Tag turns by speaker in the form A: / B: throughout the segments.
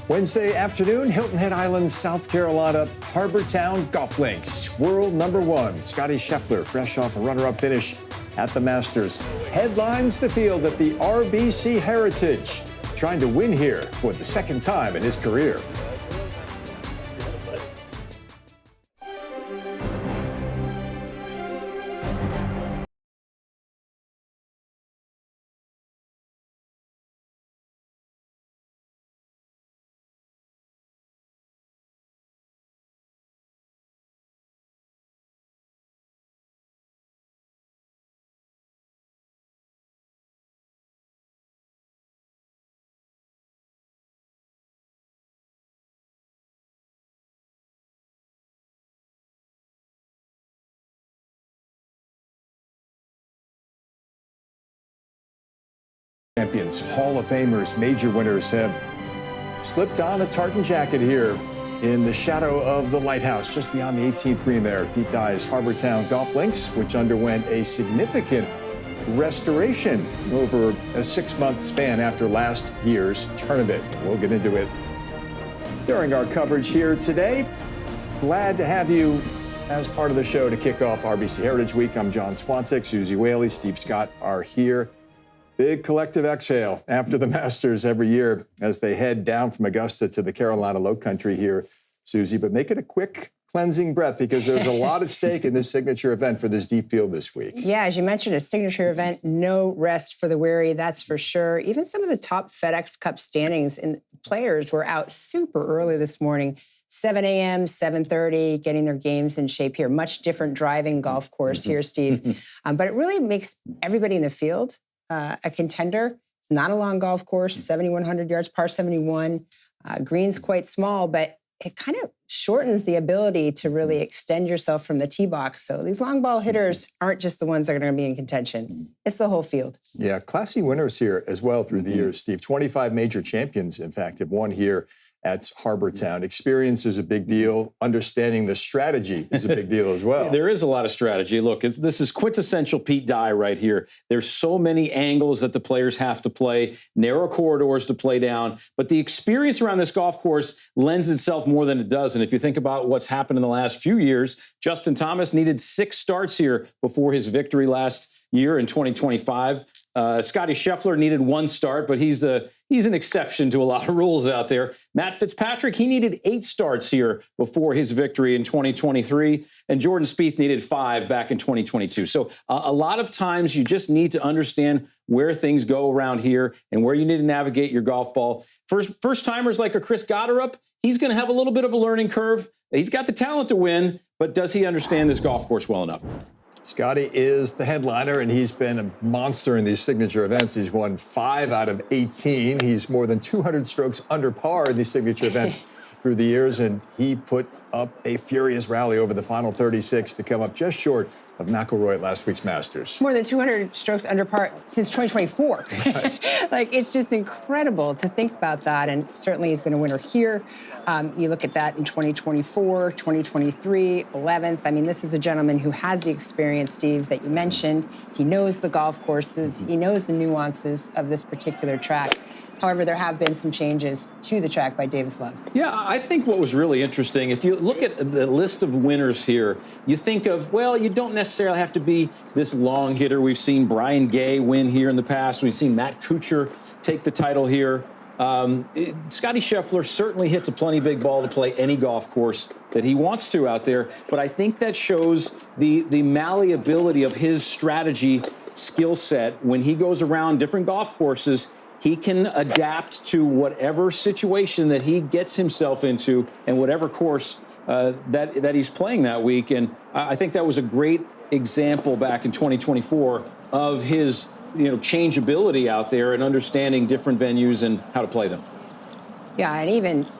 A: Wednesday afternoon, Hilton Head Island, South Carolina, Harbor Town Golf Links. World number one, Scottie Scheffler, fresh off a runner-up finish at the Masters. Headlines the field at the RBC Heritage, trying to win here for the second time in his career. Champions, Hall of Famers, major winners have slipped on a tartan jacket here in the shadow of the lighthouse, just beyond the 18th green there. Pete Dye's Harbor Town Golf Links, which underwent a significant restoration over a 6-month span after last year's tournament. We'll get into it during our coverage here today. Glad to have you as part of the show to kick off RBC Heritage Week. I'm John Swantek, Susie Whaley, Steve Scott are here. Big collective exhale after the Masters every year as they head down from Augusta to the Carolina Low Country here, Susie. But make it a quick cleansing breath because there's a lot at stake in this signature event for this deep field this week.
B: Yeah, as you mentioned, a signature event, no rest for the weary, that's for sure. Even some of the top FedEx Cup standings and players were out super early this morning. 7 a.m., 7:30, getting their games in shape here. Much different driving golf course here, Steve. But it really makes everybody in the field a contender. It's not a long golf course, 7,100 yards, par 71. Green's quite small, but it kind of shortens the ability to really extend yourself from the tee box. So these long ball hitters aren't just the ones that are going to be in contention. It's the whole field.
A: Yeah, classy winners here as well through the years, Steve. 25 major champions, in fact, have won here at Harbor Town. Experience is a big deal. Understanding the strategy is a big deal as well.
C: There is a lot of strategy. Look, this is quintessential Pete Dye right here. There's so many angles that the players have to play, narrow corridors to play down, but the experience around this golf course lends itself more than it does. And if you think about what's happened in the last few years, Justin Thomas needed 6 starts here before his victory last year in 2025. Scottie Scheffler needed 1 start, but he's an exception to a lot of rules out there. Matt Fitzpatrick, he needed 8 starts here before his victory in 2023, and Jordan Spieth needed 5 back in 2022. So a lot of times you just need to understand where things go around here and where you need to navigate your golf ball. First-timers like a Chris Gotterup, he's going to have a little bit of a learning curve. He's got the talent to win, but does he understand this golf course well enough?
A: Scottie is the headliner, and he's been a monster in these signature events. He's won 5 out of 18. He's more than 200 strokes under par in these signature events through the years, and he put up a furious rally over the final 36 to come up just short of McIlroy at last week's Masters.
B: More than 200 strokes under par since 2024. Right. Like, it's just incredible to think about that. And certainly he's been a winner here. You look at that in 2024, 2023, 11th. I mean, this is a gentleman who has the experience, Steve, that you mentioned. He knows the golf courses. He knows the nuances of this particular track. However, there have been some changes to the track by Davis Love.
C: Yeah, I think what was really interesting, if you look at the list of winners here, you think of, well, you don't necessarily have to be this long hitter. We've seen Brian Gay win here in the past. We've seen Matt Kuchar take the title here. Scottie Scheffler certainly hits a plenty big ball to play any golf course that he wants to out there, but I think that shows the malleability of his strategy skill set. When he goes around different golf courses, he can adapt to whatever situation that he gets himself into and whatever course that he's playing that week. And I think that was a great example back in 2024 of his changeability out there and understanding different venues and how to play them.
B: Yeah, and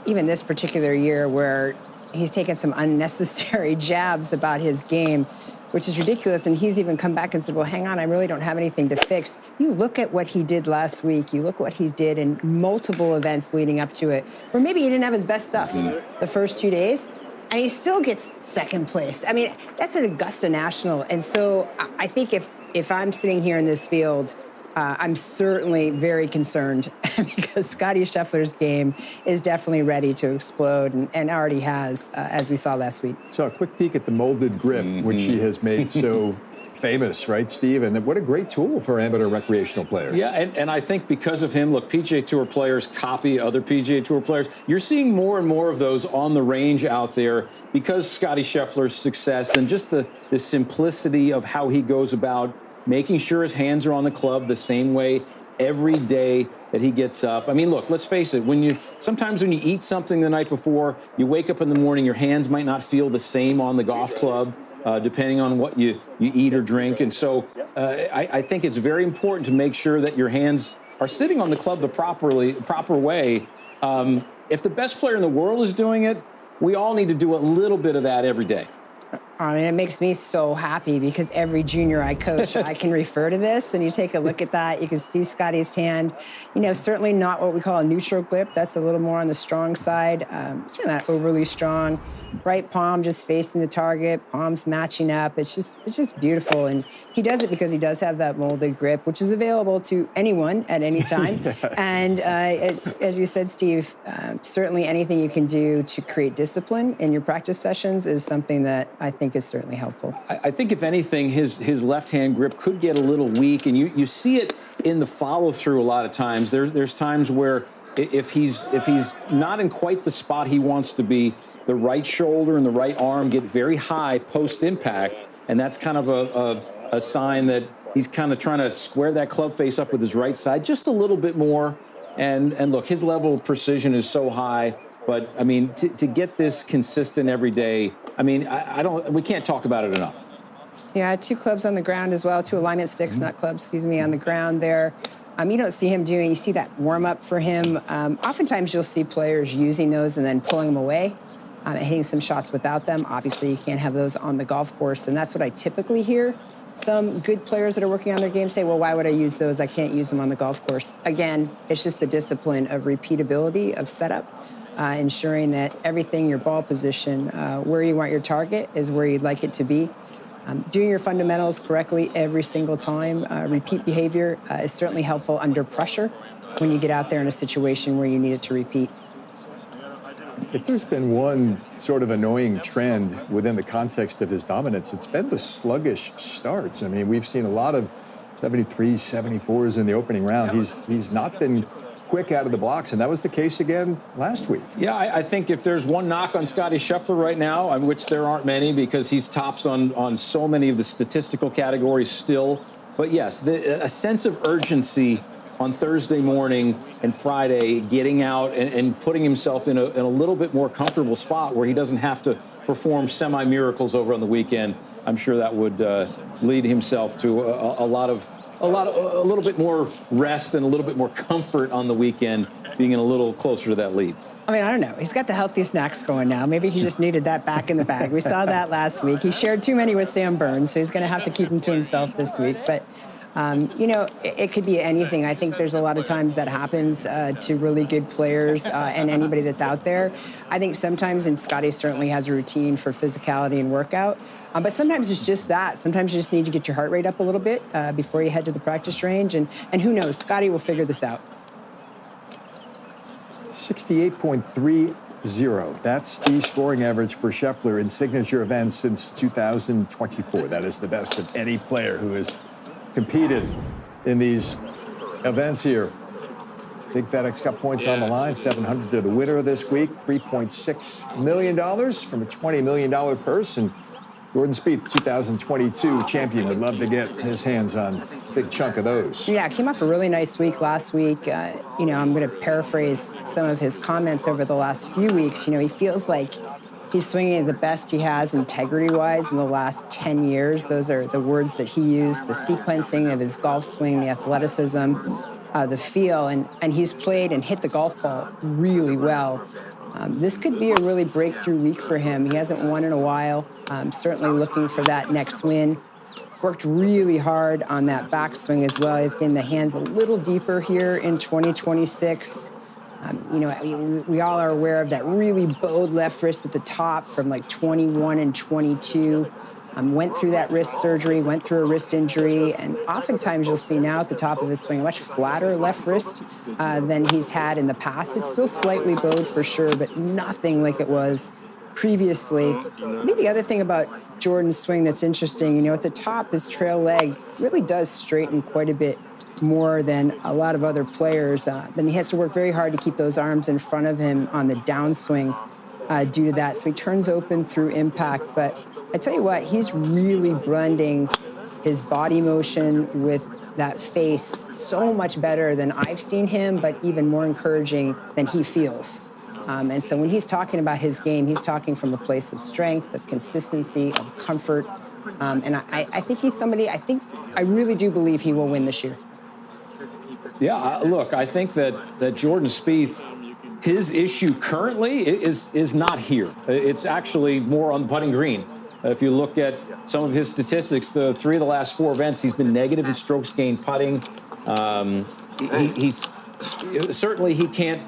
B: even this particular year where he's taken some unnecessary jabs about his game, which is ridiculous. And he's even come back and said, well, hang on, I really don't have anything to fix. You look at what he did last week. You look what he did in multiple events leading up to it, where maybe he didn't have his best stuff the first 2 days, and he still gets second place. I mean, that's an Augusta National. And so I think if I'm sitting here in this field, I'm certainly very concerned because Scottie Scheffler's game is definitely ready to explode and already has, as we saw last week.
A: So a quick peek at the molded grip, which he has made so famous, right, Steve? And what a great tool for amateur recreational players.
C: Yeah, and I think because of him, look, PGA Tour players copy other PGA Tour players. You're seeing more and more of those on the range out there because Scottie Scheffler's success and just the simplicity of how he goes about making sure his hands are on the club the same way every day that he gets up. I mean, look, let's face it, sometimes when you eat something the night before, you wake up in the morning, your hands might not feel the same on the golf club, depending on what you eat or drink. And so I think it's very important to make sure that your hands are sitting on the club the proper way. If the best player in the world is doing it, we all need to do a little bit of that every day.
B: I mean, it makes me so happy because every junior I coach, I can refer to this, and you take a look at that, you can see Scottie's hand. Certainly not what we call a neutral grip. That's a little more on the strong side. Certainly not overly strong. Right palm just facing the target, palms matching up. It's just beautiful, and he does it because he does have that molded grip, which is available to anyone at any time. Yes. And it's, as you said, Steve, certainly anything you can do to create discipline in your practice sessions is something that I think is certainly helpful.
C: I think if anything, his left-hand grip could get a little weak, and you see it in the follow-through a lot of times. There's times where if he's not in quite the spot he wants to be, the right shoulder and the right arm get very high post-impact, and that's kind of a sign that he's kind of trying to square that club face up with his right side just a little bit more. And look, his level of precision is so high, but I mean, to get this consistent every day, I mean, we can't talk about it enough.
B: Yeah, 2 clubs on the ground as well, 2 alignment sticks, not clubs, excuse me, on the ground there. You don't see him you see that warm-up for him. Oftentimes you'll see players using those and then pulling them away, hitting some shots without them. Obviously, you can't have those on the golf course, and that's what I typically hear some good players that are working on their game say, well, why would I use those? I can't use them on the golf course. Again, it's just the discipline of repeatability of setup, ensuring that everything, your ball position, where you want your target is where you'd like it to be. Doing your fundamentals correctly every single time, repeat behavior is certainly helpful under pressure when you get out there in a situation where you need it to repeat.
A: If there's been one sort of annoying trend within the context of his dominance, it's been the sluggish starts. I mean, we've seen a lot of 73s, 74s in the opening round. He's not been quick out of the blocks, and that was the case again last week.
C: Yeah, I think if there's one knock on Scottie Scheffler right now, which there aren't many because he's tops on so many of the statistical categories still, but yes, a sense of urgency on Thursday morning and Friday, getting out and putting himself in a little bit more comfortable spot where he doesn't have to perform semi-miracles over on the weekend. I'm sure that would lead himself to a little bit more rest and a little bit more comfort on the weekend, being in a little closer to that lead.
B: I mean, I don't know. He's got the healthy snacks going now. Maybe he just needed that back in the bag. We saw that last week. He shared too many with Sam Burns, so he's going to have to keep them to himself this week. But it could be anything. I think there's a lot of times that happens to really good players and anybody that's out there. I think sometimes, and Scottie certainly has a routine for physicality and workout, but sometimes it's just that. Sometimes you just need to get your heart rate up a little bit before you head to the practice range, and who knows, Scottie will figure this out.
A: 68.30. That's the scoring average for Scheffler in signature events since 2024. That is the best of any player who has competed in these events here. Big FedEx Cup points on the line, $700 to the winner this week, $3.6 million from a $20 million purse. And Jordan Spieth, 2022 champion, would love to get his hands on a big chunk of those.
B: Yeah, came off a really nice week last week. I'm going to paraphrase some of his comments over the last few weeks. He feels like he's swinging the best he has integrity-wise in the last 10 years. Those are the words that he used, the sequencing of his golf swing, the athleticism, the feel, and he's played and hit the golf ball really well. This could be a really breakthrough week for him. He hasn't won in a while. Certainly looking for that next win. Worked really hard on that backswing as well. He's getting the hands a little deeper here in 2026. We all are aware of that really bowed left wrist at the top from like 21 and 22. Went through that wrist surgery, went through a wrist injury, and oftentimes you'll see now at the top of his swing a much flatter left wrist than he's had in the past. It's still slightly bowed for sure, but nothing like it was previously. I think the other thing about Jordan's swing that's interesting, at the top, his trail leg really does straighten quite a bit more than a lot of other players. And he has to work very hard to keep those arms in front of him on the downswing due to that. So he turns open through impact. But I tell you what, he's really blending his body motion with that face so much better than I've seen him, but even more encouraging than he feels. And so when he's talking about his game, he's talking from a place of strength, of consistency, of comfort. And I think he's somebody, I really do believe he will win this year.
C: Yeah, look, I think that Jordan Spieth, his issue currently is not here. It's actually more on the putting green. If you look at some of his statistics, the 3 of the last 4 events, he's been negative in strokes gained putting. He's certainly he can't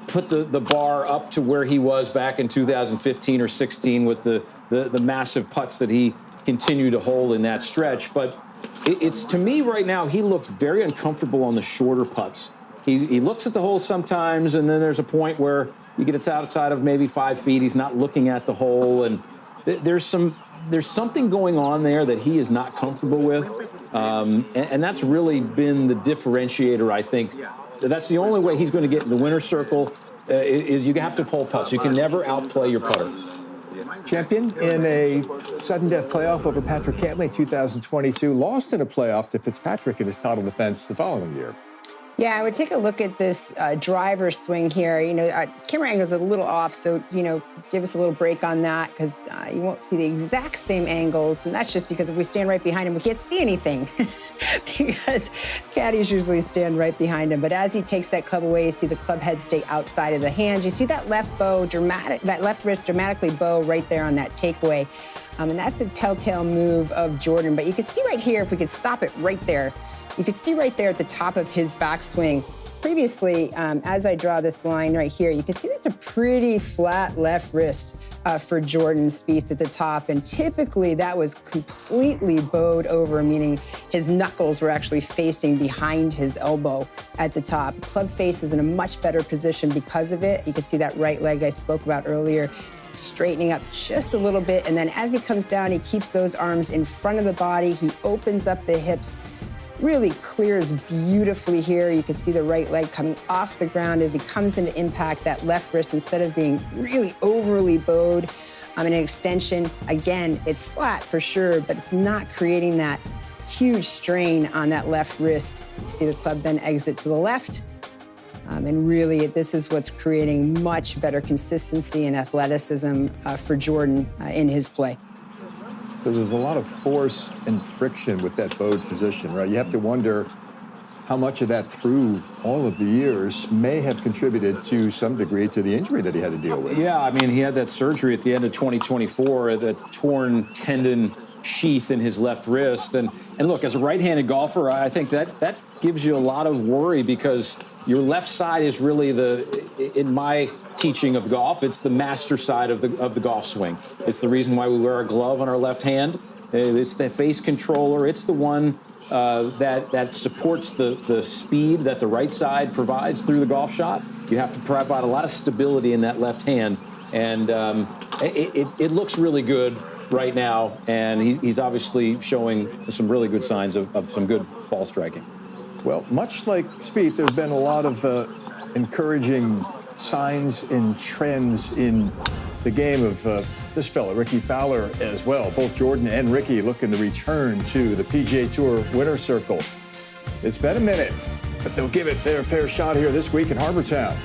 C: put the bar up to where he was back in 2015 or 16 with the massive putts that he continued to hold in that stretch. But it's to me right now, he looks very uncomfortable on the shorter putts. He looks at the hole sometimes, and then there's a point where you get it's outside of maybe 5 feet. He's not looking at the hole, and there's something going on there that he is not comfortable with, and that's really been the differentiator. I think that's the only way he's going to get in the winner's circle is you have to pull putts. You can never outplay your putter.
A: Champion in a sudden death playoff over Patrick Cantlay 2022, lost in a playoff to Fitzpatrick in his title defense the following year.
B: Yeah, I would take a look at this driver swing here. Camera angle's a little off, so, give us a little break on that because you won't see the exact same angles. And that's just because if we stand right behind him, we can't see anything because caddies usually stand right behind him. But as he takes that club away, you see the club head stay outside of the hands. You see that left wrist dramatically bow right there on that takeaway. And that's a telltale move of Jordan. But you can see right here, if we could stop it right there, you can see right there at the top of his backswing. Previously, as I draw this line right here, you can see that's a pretty flat left wrist for Jordan Spieth at the top. And typically that was completely bowed over, meaning his knuckles were actually facing behind his elbow at the top. Club face is in a much better position because of it. You can see that right leg I spoke about earlier straightening up just a little bit. And then as he comes down, he keeps those arms in front of the body. He opens up the hips, really clears beautifully here. You can see the right leg coming off the ground as he comes into impact. That left wrist, instead of being really overly bowed in an extension, again, it's flat for sure, but it's not creating that huge strain on that left wrist. You see the club then exit to the left. And really, this is what's creating much better consistency and athleticism for Jordan in his play.
A: So there's a lot of force and friction with that bowed position, right? You have to wonder how much of that through all of the years may have contributed to some degree to the injury that he had to deal with.
C: Yeah, I mean, he had that surgery at the end of 2024, the torn tendon sheath in his left wrist. And look, as a right-handed golfer, I think that gives you a lot of worry because your left side is really in my teaching of golf, it's the master side of the golf swing. It's the reason why we wear a glove on our left hand. It's the face controller. It's the one that supports the speed that the right side provides through the golf shot. You have to provide a lot of stability in that left hand. And it looks really good right now. And he's obviously showing some really good signs of some good ball striking.
A: Well, much like Spieth, there's been a lot of encouraging signs and trends in the game of this fellow, Rickie Fowler, as well. Both Jordan and Rickie looking to return to the PGA Tour winner's circle. It's been a minute, but they'll give it their fair shot here this week in Harbour Town.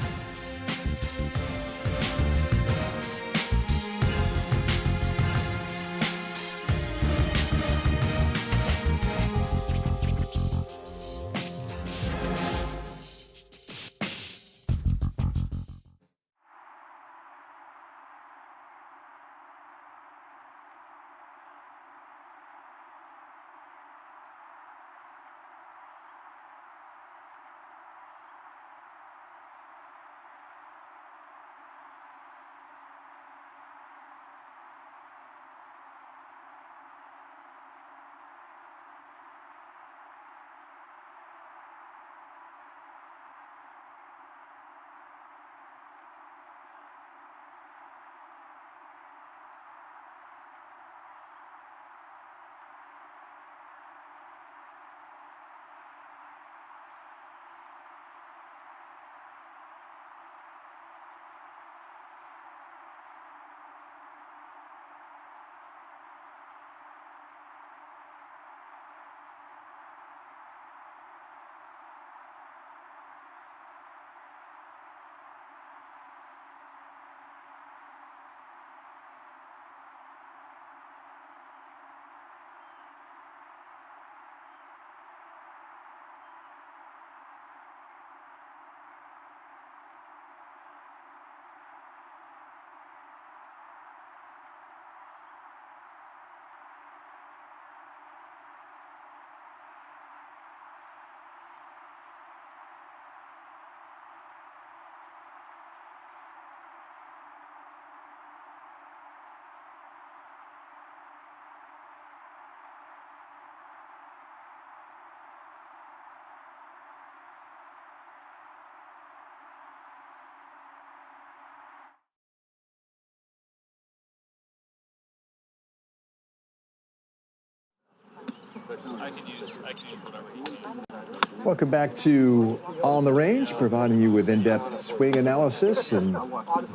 A: Welcome back to On the Range, providing you with in-depth swing analysis and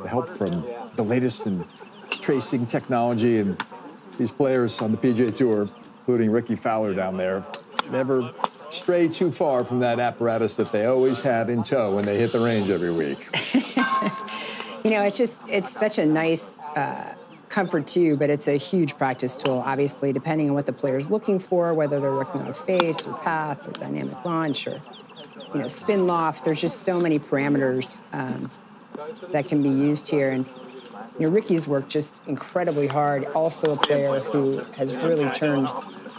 A: help from the latest in tracing technology. And these players on the PGA Tour, including Rickie Fowler down there, never stray too far from that apparatus that they always have in tow when they hit the range every week.
B: You know, it's such a nice comfort too, but it's a huge practice tool, obviously, depending on what the player's looking for, whether they're working on face or path or dynamic launch or, you know, spin loft. There's just so many parameters that can be used here. And, you know, Rickie's worked just incredibly hard. Also a player who has really turned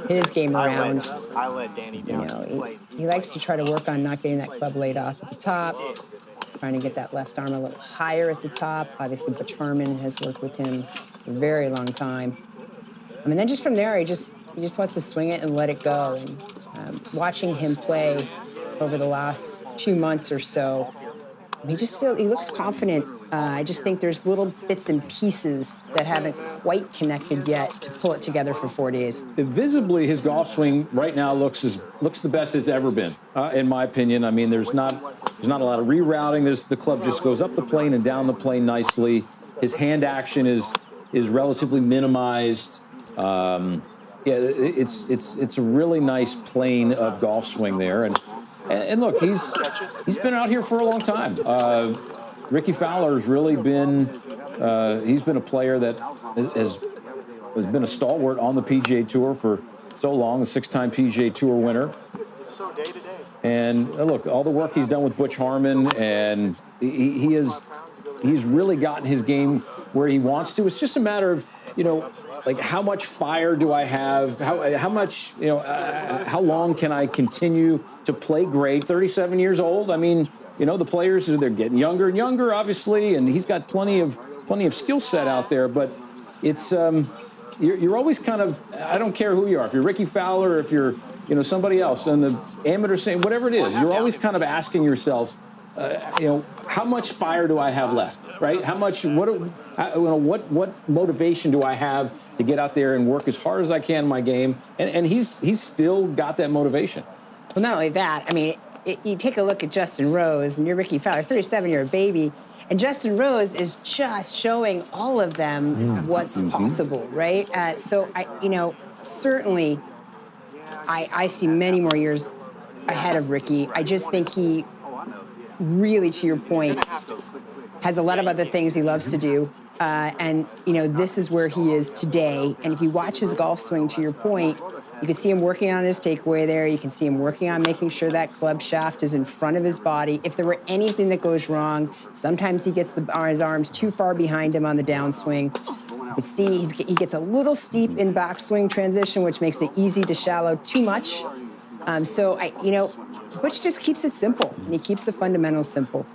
B: his game around. You know, he likes to try to work on not getting that club laid off at the top, trying to get that left arm a little higher at the top. Obviously, Butch Harmon has worked with him for a very long time. I mean, then just from there, he just wants to swing it and let it go. And watching him play over the last 2 months or so, he looks confident. I just think there's little bits and pieces that haven't quite connected yet to pull it together for 4 days.
C: Visibly, his golf swing right now looks the best it's ever been, in my opinion. I mean, there's not a lot of rerouting. The club just goes up the plane and down the plane nicely. His hand action is relatively minimized. Yeah, it's a really nice plane of golf swing there. And look, he's been out here for a long time. Rickie Fowler's really been he's been a player that has been a stalwart on the PGA Tour for so long, a 6-time PGA Tour winner. It's so day to day. And look, all the work he's done with Butch Harmon, and he's really gotten his game where he wants to. It's just a matter of, you know, like, how much fire do I have? How much, you know, how long can I continue to play great? 37 years old. I mean, you know, the players, they're getting younger and younger, obviously, and he's got plenty of skill set out there. But it's you're always kind of, I don't care who you are, if you're Rickie Fowler, or if you're, you know, somebody else, and the amateur scene, whatever it is, you're always kind of asking yourself, you know, how much fire do I have left, right? How much, what motivation do I have to get out there and work as hard as I can in my game? And he's still got that motivation.
B: Well, not only that, I mean, you take a look at Justin Rose, and you're Rickie Fowler, 37, you're a baby, and Justin Rose is just showing all of them what's possible, right? So certainly, I see many more years ahead of Rickie. I just think he really, to your point, has a lot of other things he loves to do. And, you know, this is where he is today. And if you watch his golf swing, to your point, you can see him working on his takeaway there. You can see him working on making sure that club shaft is in front of his body. If there were anything that goes wrong, sometimes he gets his arms too far behind him on the downswing. You can see he gets a little steep in backswing transition, which makes it easy to shallow too much. Butch just keeps it simple, and he keeps the fundamentals simple.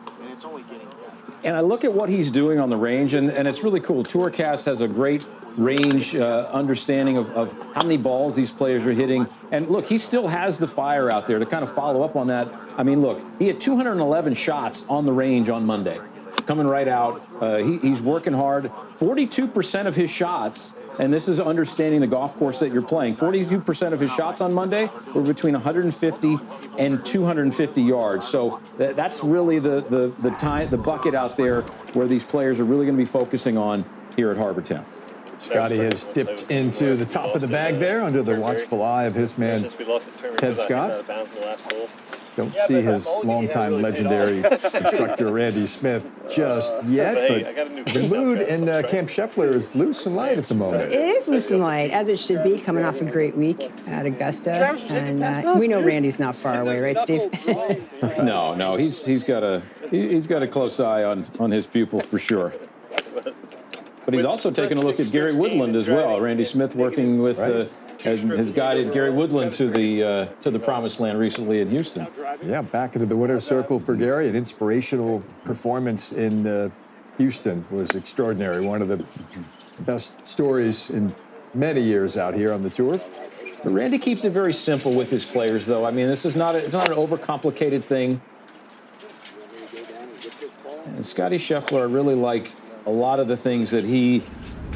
C: And I look at what he's doing on the range, and it's really cool. Tourcast has a great range understanding of how many balls these players are hitting. And look, he still has the fire out there to kind of follow up on that. I mean, look, he had 211 shots on the range on Monday, coming right out. He's working hard. 42% of his shots, and this is understanding the golf course that you're playing, 42% of his shots on Monday were between 150 and 250 yards. So that's really the bucket out there where these players are really going to be focusing on here at Harbour Town.
A: Scottie has dipped into the top of the bag there under the watchful eye of his man, Ted Scott. Don't see his longtime legendary instructor, Randy Smith, just yet, but the mood in Camp Scheffler is loose and light at the moment.
B: It is loose and light, as it should be, coming off a great week at Augusta. And we know Randy's not far away, right, Steve?
C: No, he's got a close eye on his pupil for sure. But he's also taking a look at Gary Woodland as well. Randy Smith working with has guided Gary Woodland to the promised land recently in Houston.
A: Yeah, back into the winner's circle for Gary. An inspirational performance in Houston was extraordinary. One of the best stories in many years out here on the tour.
C: But Randy keeps it very simple with his players, though. I mean, it's not an overcomplicated thing. And Scottie Scheffler, I really like a lot of the things that he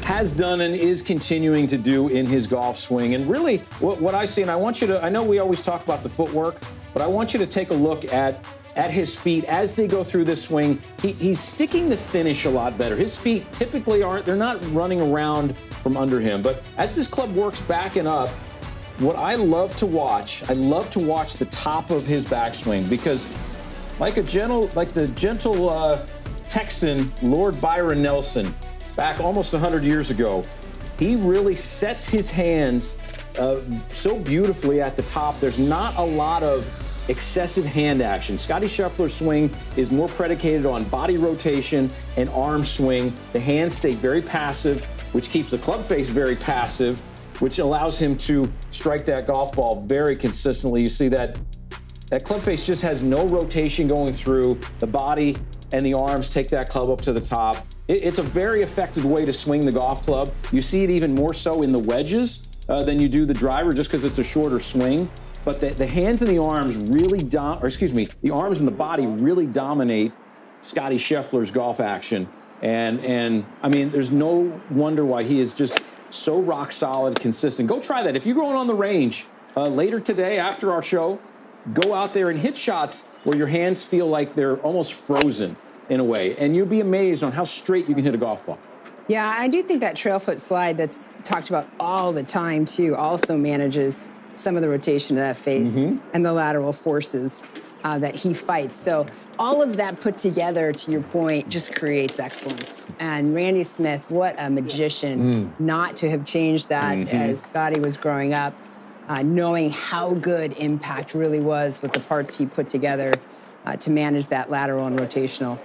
C: has done and is continuing to do in his golf swing. And really, what I see, and I want you to, I know we always talk about the footwork, but I want you to take a look at his feet as they go through this swing. He's sticking the finish a lot better. His feet typically they're not running around from under him. But as this club works back and up, what I love to watch the top of his backswing, because like the gentle Texan, Lord Byron Nelson, back almost 100 years ago, he really sets his hands so beautifully at the top. There's not a lot of excessive hand action. Scottie Scheffler's swing is more predicated on body rotation and arm swing. The hands stay very passive, which keeps the club face very passive, which allows him to strike that golf ball very consistently. You see that club face just has no rotation going through. The body and the arms take that club up to the top. It's a very effective way to swing the golf club. You see it even more so in the wedges than you do the driver, just because it's a shorter swing. But the hands and the arms really the arms and the body really dominate Scottie Scheffler's golf action. And I mean, there's no wonder why he is just so rock solid, consistent. Go try that. If you're going on the range later today after our show, go out there and hit shots where your hands feel like they're almost frozen in a way, and you'll be amazed on how straight you can hit a golf ball.
B: Yeah, I do think that trail foot slide that's talked about all the time, too, also manages some of the rotation of that face and the lateral forces that he fights. So all of that put together, to your point, just creates excellence. And Randy Smith, what a magician not to have changed that as Scottie was growing up, knowing how good impact really was with the parts he put together to manage that lateral and rotational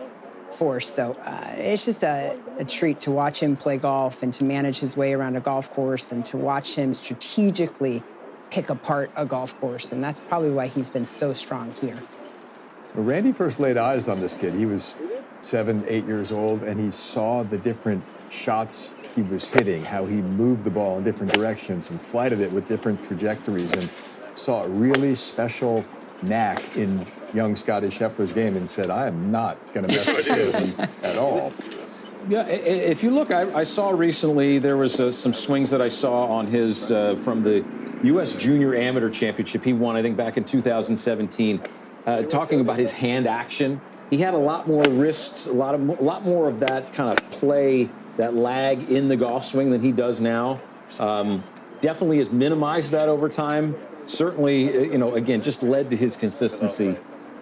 B: force. So it's just a treat to watch him play golf and to manage his way around a golf course and to watch him strategically pick apart a golf course. And that's probably why he's been so strong here.
A: When Randy first laid eyes on this kid, he was 7, 8 years old, and he saw the different shots he was hitting, how he moved the ball in different directions and flighted it with different trajectories, and saw a really special knack in young Scottie Scheffler's game and said, I am not going to mess with this at all.
C: Yeah, if you look, I saw recently there was some swings that I saw on his from the U.S. Junior Amateur Championship. He won, I think, back in 2017. Talking about his hand action, he had a lot more wrists, a lot more of that kind of play, that lag in the golf swing than he does now. Definitely has minimized that over time. Certainly, again, just led to his consistency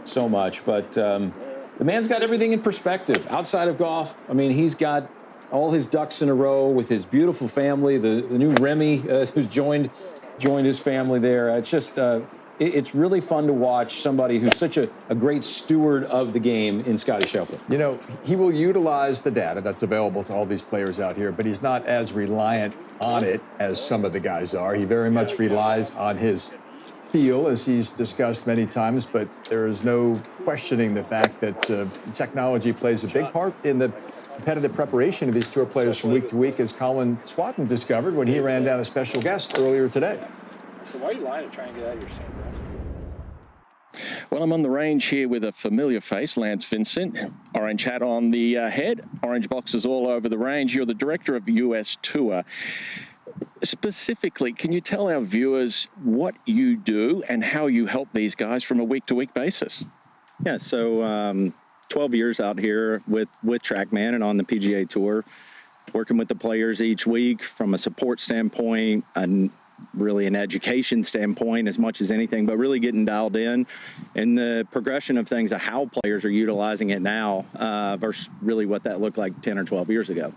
C: so much. But the man's got everything in perspective outside of golf. I mean, he's got all his ducks in a row with his beautiful family. The new Remy who's joined his family there. It's just it's really fun to watch somebody who's such a great steward of the game in Scottie Scheffler.
A: He will utilize the data that's available to all these players out here, but he's not as reliant on it as some of the guys are. He very much relies on his feel, as he's discussed many times, but there is no questioning the fact that technology plays a big part in the competitive preparation of these tour players from week to week, as Colin Swatton discovered when he ran down a special guest earlier today.
D: So why are you lying to try and get out of your same rest?
E: Well, I'm on the range here with a familiar face, Lance Vincent. Orange hat on the head, orange boxes all over the range. You're the director of US Tour. Specifically, can you tell our viewers what you do and how you help these guys from a week-to-week basis?
F: Yeah, so 12 years out here with TrackMan and on the PGA Tour, working with the players each week from a support standpoint and really an education standpoint as much as anything, but really getting dialed in the progression of things of how players are utilizing it now versus really what that looked like 10 or 12 years ago.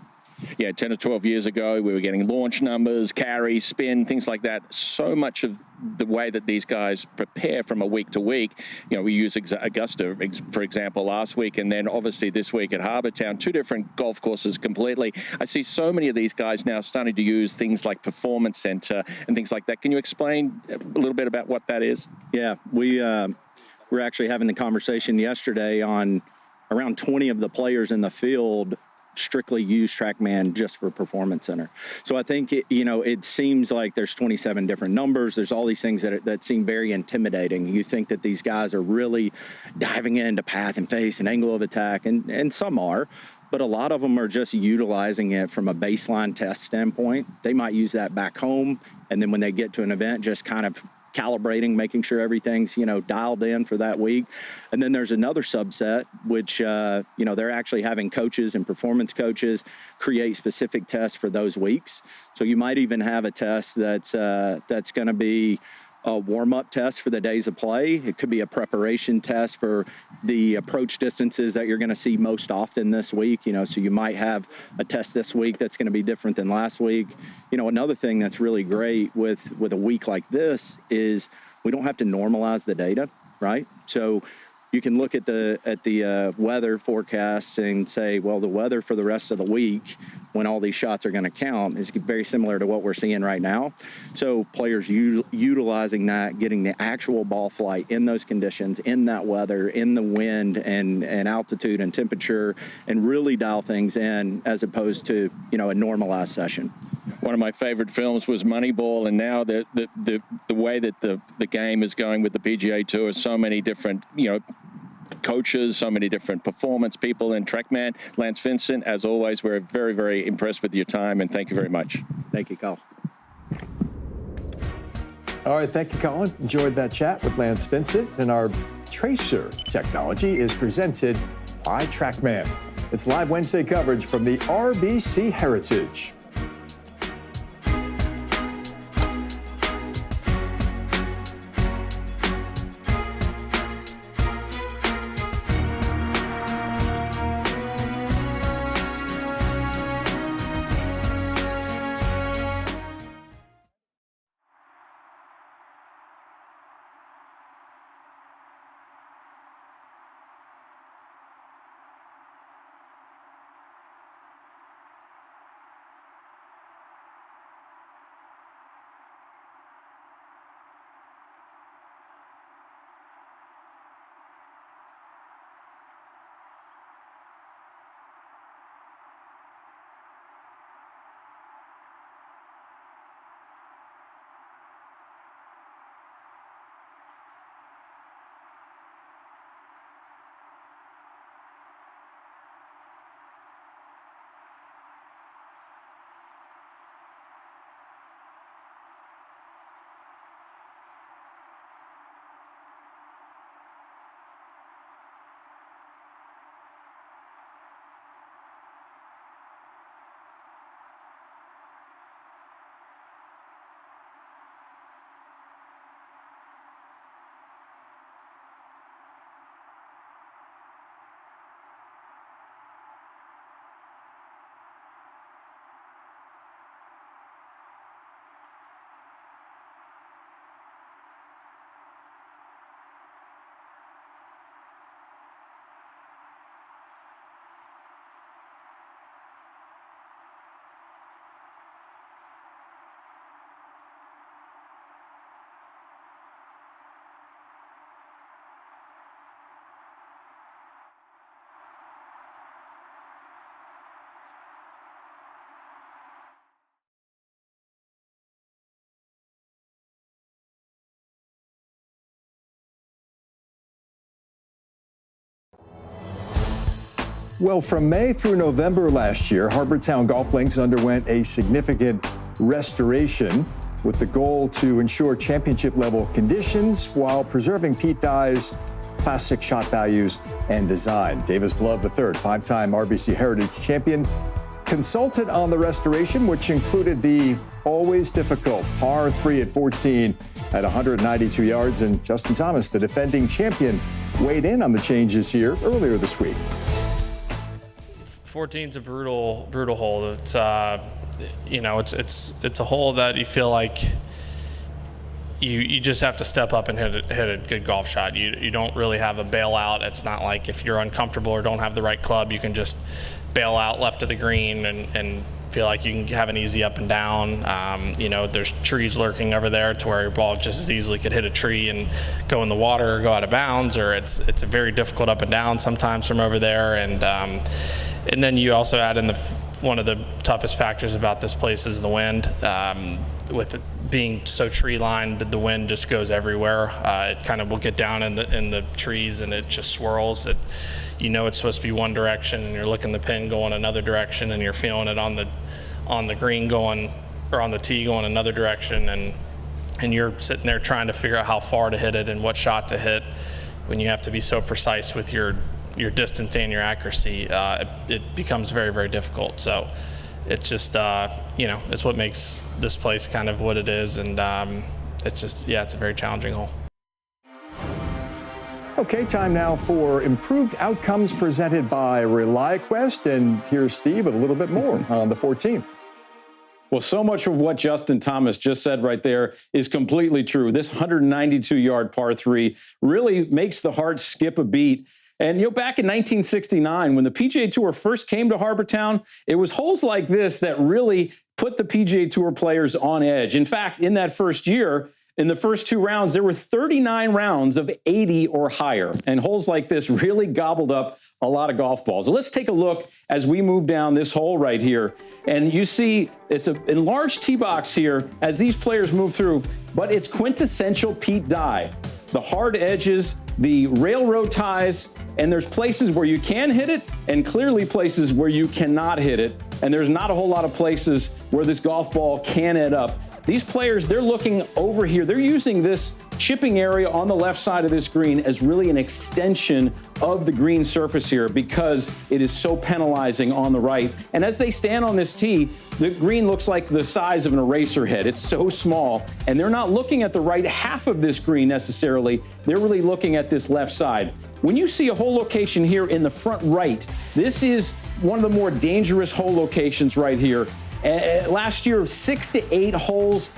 E: Yeah, 10 or 12 years ago, we were getting launch numbers, carry, spin, things like that. So much of the way that these guys prepare from a week to week, we use Augusta, for example, last week, and then obviously this week at Harbour Town, 2 different golf courses completely. I see so many of these guys now starting to use things like Performance Center and things like that. Can you explain a little bit about what that is?
F: Yeah, we're actually having the conversation yesterday on around 20 of the players in the field strictly use TrackMan just for Performance Center. So I think, it seems like there's 27 different numbers. There's all these things that seem very intimidating. You think that these guys are really diving into path and face and angle of attack, and some are. but a lot of them are just utilizing it from a baseline test standpoint. They might use that back home, and then when they get to an event, just kind of calibrating, making sure everything's, dialed in for that week. And then there's another subset, which, they're actually having coaches and performance coaches create specific tests for those weeks. So you might even have a test that's going to be a warm-up test for the days of play. It could be a preparation test for the approach distances that you're going to see most often this week. So you might have a test this week that's going to be different than last week. Another thing that's really great with a week like this is we don't have to normalize the data, right? So you can look at the weather forecast and say, well, the weather for the rest of the week, when all these shots are going to count, is very similar to what we're seeing right now. So players utilizing that, getting the actual ball flight in those conditions, in that weather, in the wind and altitude and temperature, and really dial things in as opposed to, a normalized session.
E: One of my favorite films was Moneyball, and now the way that the game is going with the PGA Tour, so many different, coaches, so many different performance people and TrackMan. Lance Vincent, as always, we're very, very impressed with your time, and thank you very much.
F: Thank you, Colin.
A: All right, thank you, Colin. Enjoyed that chat with Lance Vincent. And our Tracer technology is presented by TrackMan. It's live Wednesday coverage from the RBC Heritage. Well, from May through November last year, Harbortown Golf Links underwent a significant restoration with the goal to ensure championship-level conditions while preserving Pete Dye's classic shot values and design. Davis Love III, five-time RBC Heritage champion, consulted on the restoration, which included the always difficult par 3 at 14 at 192 yards. And Justin Thomas, the defending champion, weighed in on the changes here earlier this week.
G: 14's a brutal hole. It's it's a hole that you feel like you just have to step up and hit a good golf shot. You don't really have a bailout. It's not like if you're uncomfortable or don't have the right club, you can just bail out left of the green and feel like you can have an easy up and down. There's trees lurking over there to where your ball just as easily could hit a tree and go in the water or go out of bounds, or it's a very difficult up and down sometimes from over there. And then you also add in one of the toughest factors about this place is the wind. With it being so tree lined, the wind just goes everywhere. It kind of will get down in the trees and it just swirls. you know it's supposed to be one direction, and you're looking the pin going another direction, and you're feeling it on the green going, or on the tee going another direction, and you're sitting there trying to figure out how far to hit it and what shot to hit when you have to be so precise with your distance and your accuracy. It becomes very, very difficult. So it's just, it's what makes this place kind of what it is. And it's just, it's a very challenging hole.
A: Okay, time now for improved outcomes presented by ReliaQuest. And here's Steve with a little bit more on the 14th.
C: Well, so much of what Justin Thomas just said right there is completely true. This 192-yard par 3 really makes the heart skip a beat. And, back in 1969, when the PGA Tour first came to Harbour Town, it was holes like this that really put the PGA Tour players on edge. In fact, in that first year, in the first 2 rounds, there were 39 rounds of 80 or higher. And holes like this really gobbled up a lot of golf balls. So let's take a look as we move down this hole right here. And you see it's an enlarged tee box here as these players move through, but it's quintessential Pete Dye. The hard edges, the railroad ties, and there's places where you can hit it and clearly places where you cannot hit it. And there's not a whole lot of places where this golf ball can end up. These players, they're looking over here. They're using this chipping area on the left side of this green as really an extension of the green surface here because it is so penalizing on the right. And as they stand on this tee, the green looks like the size of an eraser head. It's so small, and they're not looking at the right half of this green necessarily. They're really looking at this left side. When you see a hole location here in the front right, this is one of the more dangerous hole locations right here. Last year, 6 to 8 holes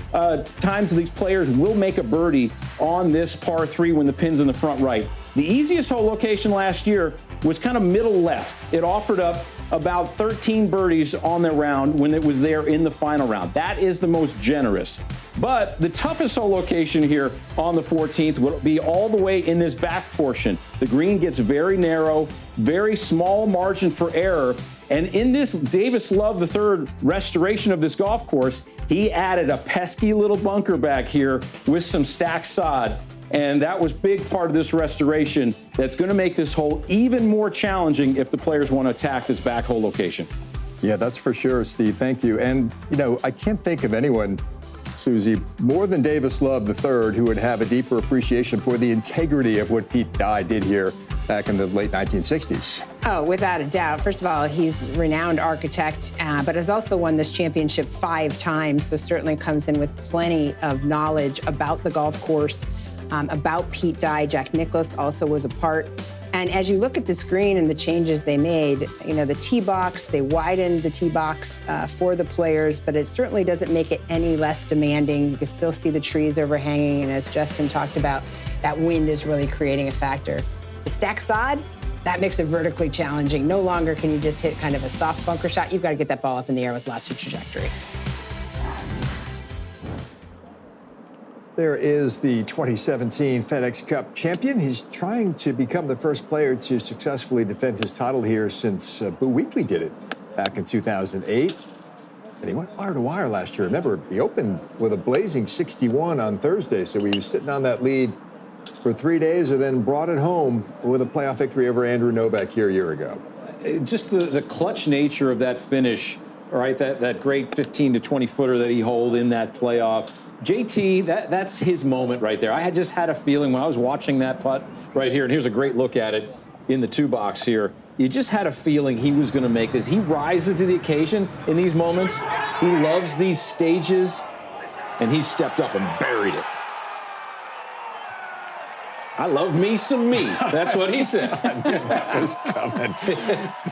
C: times these players will make a birdie on this par 3 when the pin's in the front right. The easiest hole location last year was kind of middle left. It offered up about 13 birdies on their round when it was there in the final round. That is the most generous. But the toughest hole location here on the 14th will be all the way in this back portion. The green gets very narrow, very small margin for error. And in this Davis Love III restoration of this golf course, he added a pesky little bunker back here with some stacked sod. And that was big part of this restoration that's going to make this hole even more challenging if the players want to attack this back hole location.
A: Yeah, that's for sure, Steve. Thank you. And, I can't think of anyone, Susie, more than Davis Love III, who would have a deeper appreciation for the integrity of what Pete Dye did here back in the late 1960s.
B: Oh, without a doubt. First of all, he's a renowned architect, but has also won this championship 5 times, so certainly comes in with plenty of knowledge about the golf course, about Pete Dye. Jack Nicklaus also was a part. And as you look at this green and the changes they made, the tee box, they widened the tee box for the players, but it certainly doesn't make it any less demanding. You can still see the trees overhanging, and as Justin talked about, that wind is really creating a factor. The stack sod, that makes it vertically challenging. No longer can you just hit kind of a soft bunker shot. You've got to get that ball up in the air with lots of trajectory.
A: There is the 2017 FedEx Cup champion. He's trying to become the first player to successfully defend his title here since Boo Weekley did it back in 2008. And he went wire to wire last year. Remember, he opened with a blazing 61 on Thursday, so he was sitting on that lead for 3 days and then brought it home with a playoff victory over Andrew Novak here a year ago.
C: Just the clutch nature of that finish, right? That great 15 to 20 footer that he holed in that playoff. JT, that's his moment right there. I had just had a feeling when I was watching that putt right here, and here's a great look at it in the 2 box here. You just had a feeling he was going to make this. He rises to the occasion in these moments. He loves these stages, and he stepped up and buried it. I love me some me. That's what he said.
A: I knew that was coming.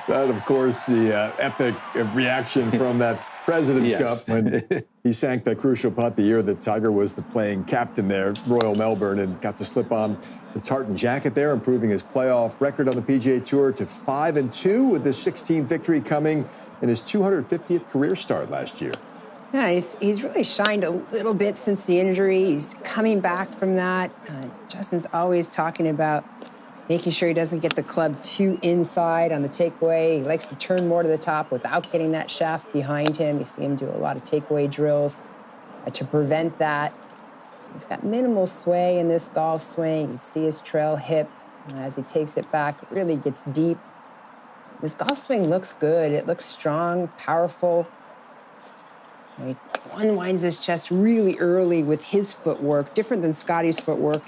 A: That, of course, the epic reaction from that President's Cup when he sank that crucial putt the year that Tiger was the playing captain there, Royal Melbourne, and got to slip on the tartan jacket there, improving his playoff record on the PGA Tour to 5-2 with his 16th victory coming in his 250th career start last year.
B: Yeah, he's really shined a little bit since the injury. He's coming back from that. Justin's always talking about making sure he doesn't get the club too inside on the takeaway. He likes to turn more to the top without getting that shaft behind him. You see him do a lot of takeaway drills to prevent that. He's got minimal sway in this golf swing. You can see his trail hip As he takes it back, really gets deep. His golf swing looks good. It looks strong, powerful. He unwinds his chest really early with his footwork, different than Scottie's footwork.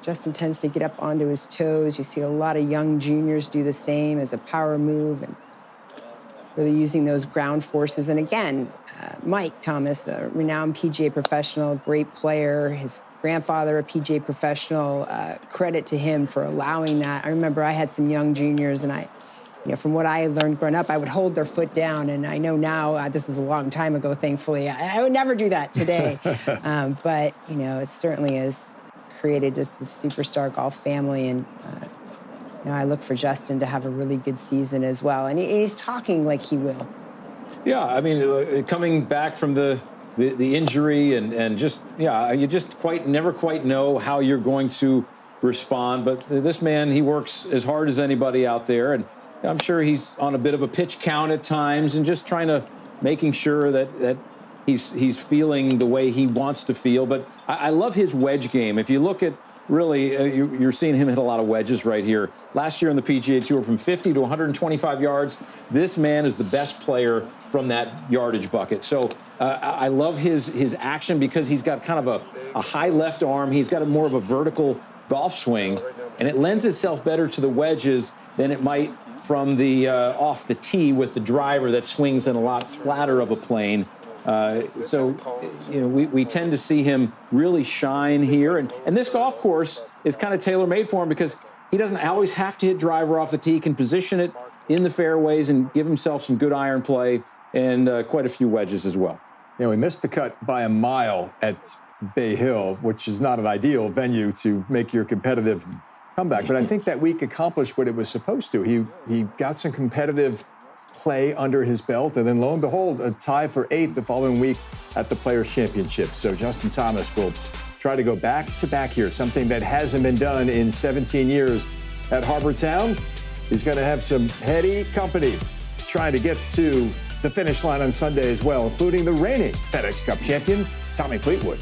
B: Justin tends to get up onto his toes. You see a lot of young juniors do the same as a power move and really using those ground forces. And again, Mike Thomas, a renowned PGA professional, great player, his grandfather, a PGA professional, credit to him for allowing that. I remember I had some young juniors, and from what I learned growing up, I would hold their foot down. And I know now, this was a long time ago, thankfully, I would never do that today. But, it certainly has created just this superstar golf family. And I look for Justin to have a really good season as well. And he's talking like he will.
C: Yeah, I mean, coming back from the injury and just, you just never quite know how you're going to respond. But this man, he works as hard as anybody out there. And I'm sure he's on a bit of a pitch count at times and just making sure that he's feeling the way he wants to feel. But I love his wedge game. If you look at really, you're seeing him hit a lot of wedges right here. Last year on the PGA Tour, from 50 to 125 yards, this man is the best player from that yardage bucket. So I love his action because he's got kind of a high left arm. He's got more of a vertical golf swing, and it lends itself better to the wedges than it might from the off the tee with the driver that swings in a lot flatter of a plane. So we tend to see him really shine here. And this golf course is kind of tailor-made for him because he doesn't always have to hit driver off the tee. He can position it in the fairways and give himself some good iron play and quite a few wedges as well.
A: We missed the cut by a mile at Bay Hill, which is not an ideal venue to make your competitive comeback. But I think that week accomplished what it was supposed to. He got some competitive play under his belt, and then lo and behold, a tie for 8th the following week at the Players' Championship. So Justin Thomas will try to go back-to-back here, something that hasn't been done in 17 years at Harbour Town. He's going to have some heady company trying to get to the finish line on Sunday as well, including the reigning FedEx Cup champion, Tommy Fleetwood.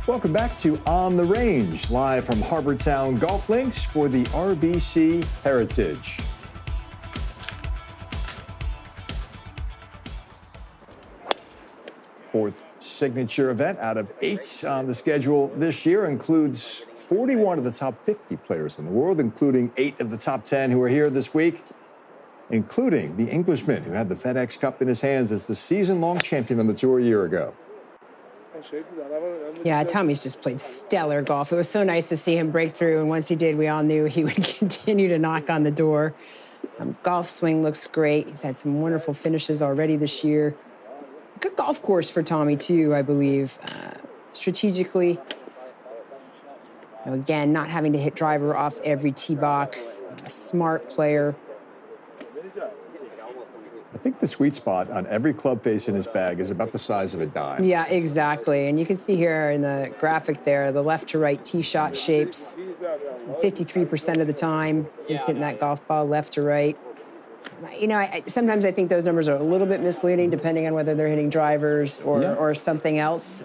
A: Welcome back to On the Range, live from Harbour Town Golf Links for the RBC Heritage. Fourth signature event out of 8 on the schedule this year includes 41 of the top 50 players in the world, including 8 of the top 10 who are here this week. including the Englishman who had the FedEx Cup in his hands as the season-long champion on the tour a year ago.
B: Yeah, Tommy's just played stellar golf. It was so nice to see him break through, and once he did, we all knew he would continue to knock on the door. Golf swing looks great. He's had some wonderful finishes already this year. Good golf course for Tommy, too, I believe. Strategically, again, not having to hit driver off every tee box. A smart player.
A: I think the sweet spot on every club face in his bag is about the size of a dime.
B: Yeah, exactly. And you can see here in the graphic there, the left to right tee shot shapes. 53% of the time, he's hitting that golf ball left to right. You know, sometimes I think those numbers are a little bit misleading, depending on whether they're hitting drivers or something else.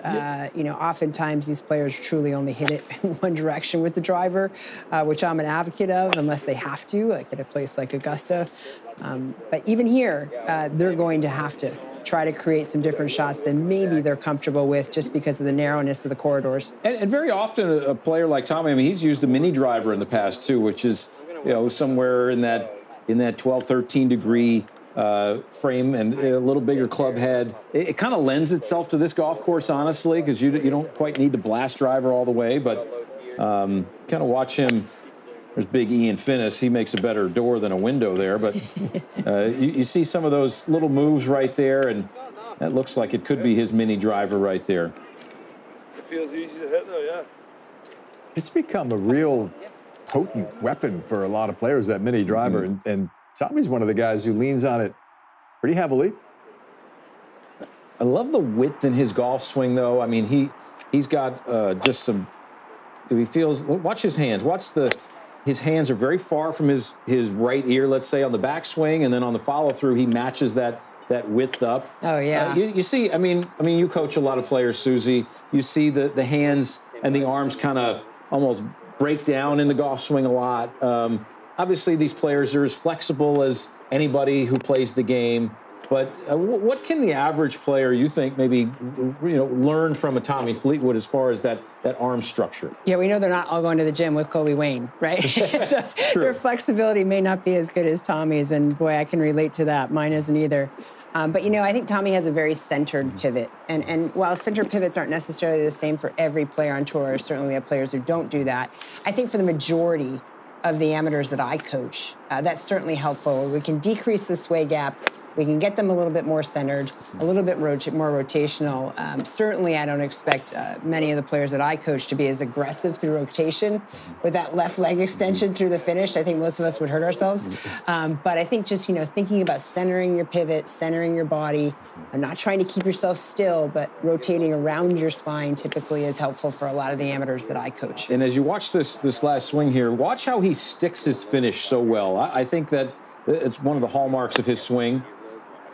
B: You know, oftentimes these players truly only hit it in one direction with the driver, which I'm an advocate of, unless they have to, like at a place like Augusta. But even here, they're going to have to try to create some different shots than maybe they're comfortable with just because of the narrowness of the corridors.
C: And very often a player like Tommy, I mean, he's used a mini driver in the past too, which is, you know, somewhere in that 12, 13 degree frame and a little bigger club head. It kind of lends itself to this golf course, honestly, because you don't quite need to blast driver all the way, but kind of watch him. There's big Ian Finnis. He makes a better door than a window there, but you see some of those little moves right there, and that looks like it could be his mini driver right there.
D: It feels easy to hit, though, yeah.
A: It's become a real potent weapon for a lot of players, that mini driver, and Tommy's one of the guys who leans on it pretty heavily.
C: I love the width in his golf swing, though. I mean, he's got just some. He feels. Watch his hands. His hands are very far from his right ear, let's say, on the backswing, and then on the follow-through, he matches that width up.
B: Oh, yeah.
C: You see, I mean, you coach a lot of players, Susie. You see the hands and the arms kind of almost break down in the golf swing a lot. Obviously, these players are as flexible as anybody who plays the game. But what can the average player, you think, maybe learn from a Tommy Fleetwood as far as that arm structure?
B: Yeah, we know they're not all going to the gym with Kobe Wayne, right? So their flexibility may not be as good as Tommy's, and boy, I can relate to that. Mine isn't either. But, I think Tommy has a very centered pivot. And while centered pivots aren't necessarily the same for every player on tour, certainly we have players who don't do that. I think for the majority of the amateurs that I coach, that's certainly helpful. We can decrease the sway gap. We can get them a little bit more centered, a little bit more rotational. Certainly, I don't expect many of the players that I coach to be as aggressive through rotation with that left leg extension through the finish. I think most of us would hurt ourselves. But I think just, thinking about centering your pivot, centering your body, and not trying to keep yourself still, but rotating around your spine typically is helpful for a lot of the amateurs that I coach.
C: And as you watch this last swing here, watch how he sticks his finish so well. I think that it's one of the hallmarks of his swing.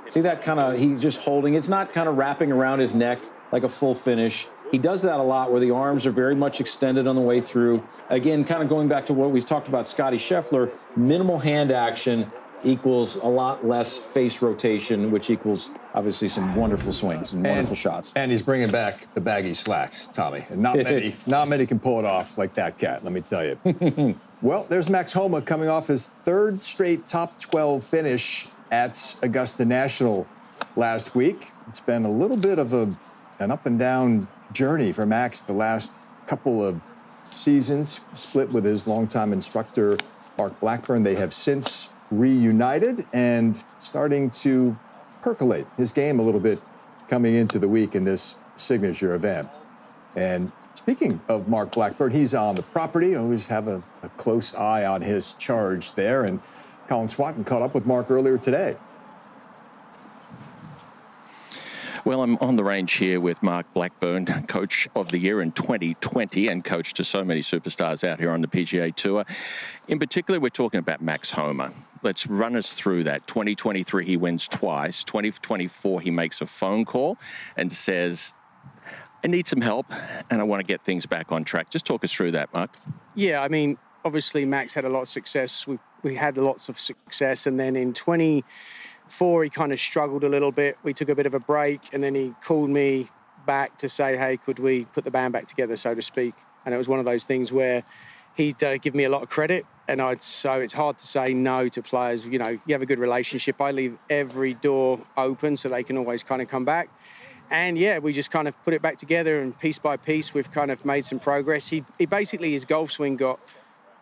C: See that kind of, he's just holding. It's not kind of wrapping around his neck like a full finish. He does that a lot where the arms are very much extended on the way through. Again, kind of going back to what we talked about Scottie Scheffler, minimal hand action equals a lot less face rotation, which equals obviously some wonderful swings and wonderful shots.
A: And he's bringing back the baggy slacks, Tommy. And not many can pull it off like that cat, let me tell you. Well, there's Max Homa coming off his third straight top 12 finish at Augusta National last week. It's been a little bit of an up and down journey for Max the last couple of seasons, split with his longtime instructor, Mark Blackburn. They have since reunited and starting to percolate his game a little bit coming into the week in this signature event. And speaking of Mark Blackburn, he's on the property. I always have a close eye on his charge there. And Colin Swatton caught up with Mark earlier today.
E: Well, I'm on the range here with Mark Blackburn, Coach of the Year in 2020 and coach to so many superstars out here on the PGA Tour. In particular, we're talking about Max Homa. Let's run us through that. 2023, he wins twice. 2024, he makes a phone call and says, I need some help and I want to get things back on track. Just talk us through that, Mark.
H: Yeah, I mean, obviously Max had a lot of success. We had lots of success, and then in 24 he kind of struggled a little bit. We took a bit of a break, and then he called me back to say, hey, could we put the band back together, so to speak? And it was one of those things where he'd give me a lot of credit So it's hard to say no to players. You know, you have a good relationship. I leave every door open so they can always kind of come back. And yeah, we just kind of put it back together, and piece by piece, we've kind of made some progress. He basically, his golf swing got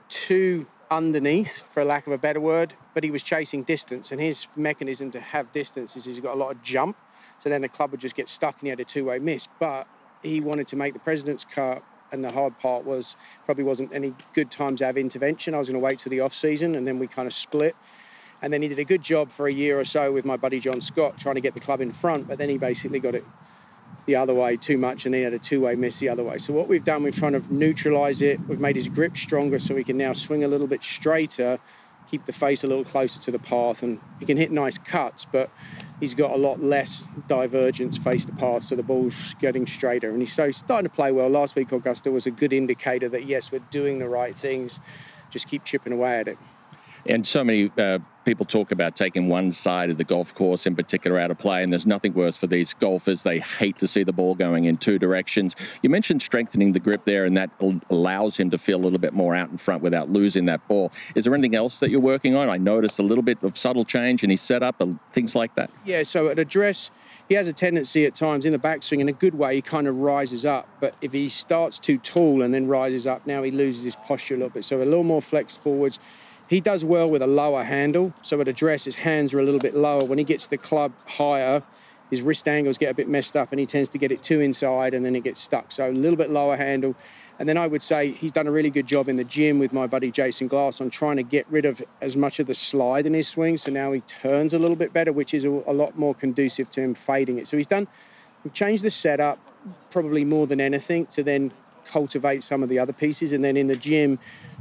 H: too underneath, for lack of a better word, but he was chasing distance, and his mechanism to have distance is he's got a lot of jump. So then the club would just get stuck and he had a two-way miss. But he wanted to make the President's Cup, and the hard part was probably wasn't any good time to have intervention. I was going to wait till the off season, and then we kind of split. And then he did a good job for a year or so with my buddy John Scott trying to get the club in front, but then he basically got it the other way too much, and he had a two-way miss the other way. So what we've done, we've trying to neutralise it. We've made his grip stronger so he can now swing a little bit straighter, keep the face a little closer to the path, and he can hit nice cuts, but he's got a lot less divergence face to path, so the ball's getting straighter. And he's starting to play well. Last week, Augusta was a good indicator that, yes, we're doing the right things. Just keep chipping away at it.
E: And so many people talk about taking one side of the golf course in particular out of play, and there's nothing worse for these golfers. They hate to see the ball going in two directions. You mentioned strengthening the grip there, and that allows him to feel a little bit more out in front without losing that ball. Is there anything else that you're working on? I noticed a little bit of subtle change in his setup and things like that.
H: Yeah, so at address, he has a tendency at times in the backswing, in a good way, he kind of rises up. But if he starts too tall and then rises up, now he loses his posture a little bit. So a little more flexed forwards. He does well with a lower handle. So at address, his hands are a little bit lower. When he gets the club higher, his wrist angles get a bit messed up, and he tends to get it too inside, and then it gets stuck. So a little bit lower handle. And then I would say he's done a really good job in the gym with my buddy Jason Glass on trying to get rid of as much of the slide in his swing. So now he turns a little bit better, which is a lot more conducive to him fading it. So we've changed the setup probably more than anything to then cultivate some of the other pieces. And then in the gym,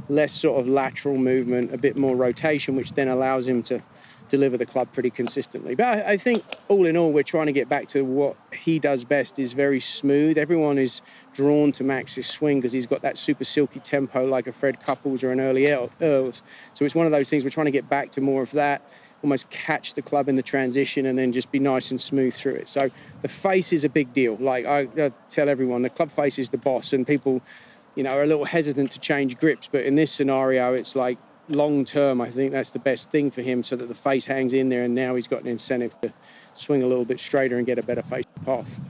H: less sort of lateral movement, a bit more rotation, which then allows him to deliver the club pretty consistently. But I think all in all, we're trying to get back to what he does best, is very smooth. Everyone is drawn to Max's swing because he's got that super silky tempo like a Fred Couples or an early Earls. So it's one of those things we're trying to get back to more of that, almost catch the club in the transition and then just be nice and smooth through it. So the face is a big deal. Like I tell everyone, the club face is the boss, and people, are a little hesitant to change grips. But in this scenario, it's like long term, I think that's the best thing for him, so that the face hangs in there, and now he's got an incentive to swing a little bit straighter and get a better face path.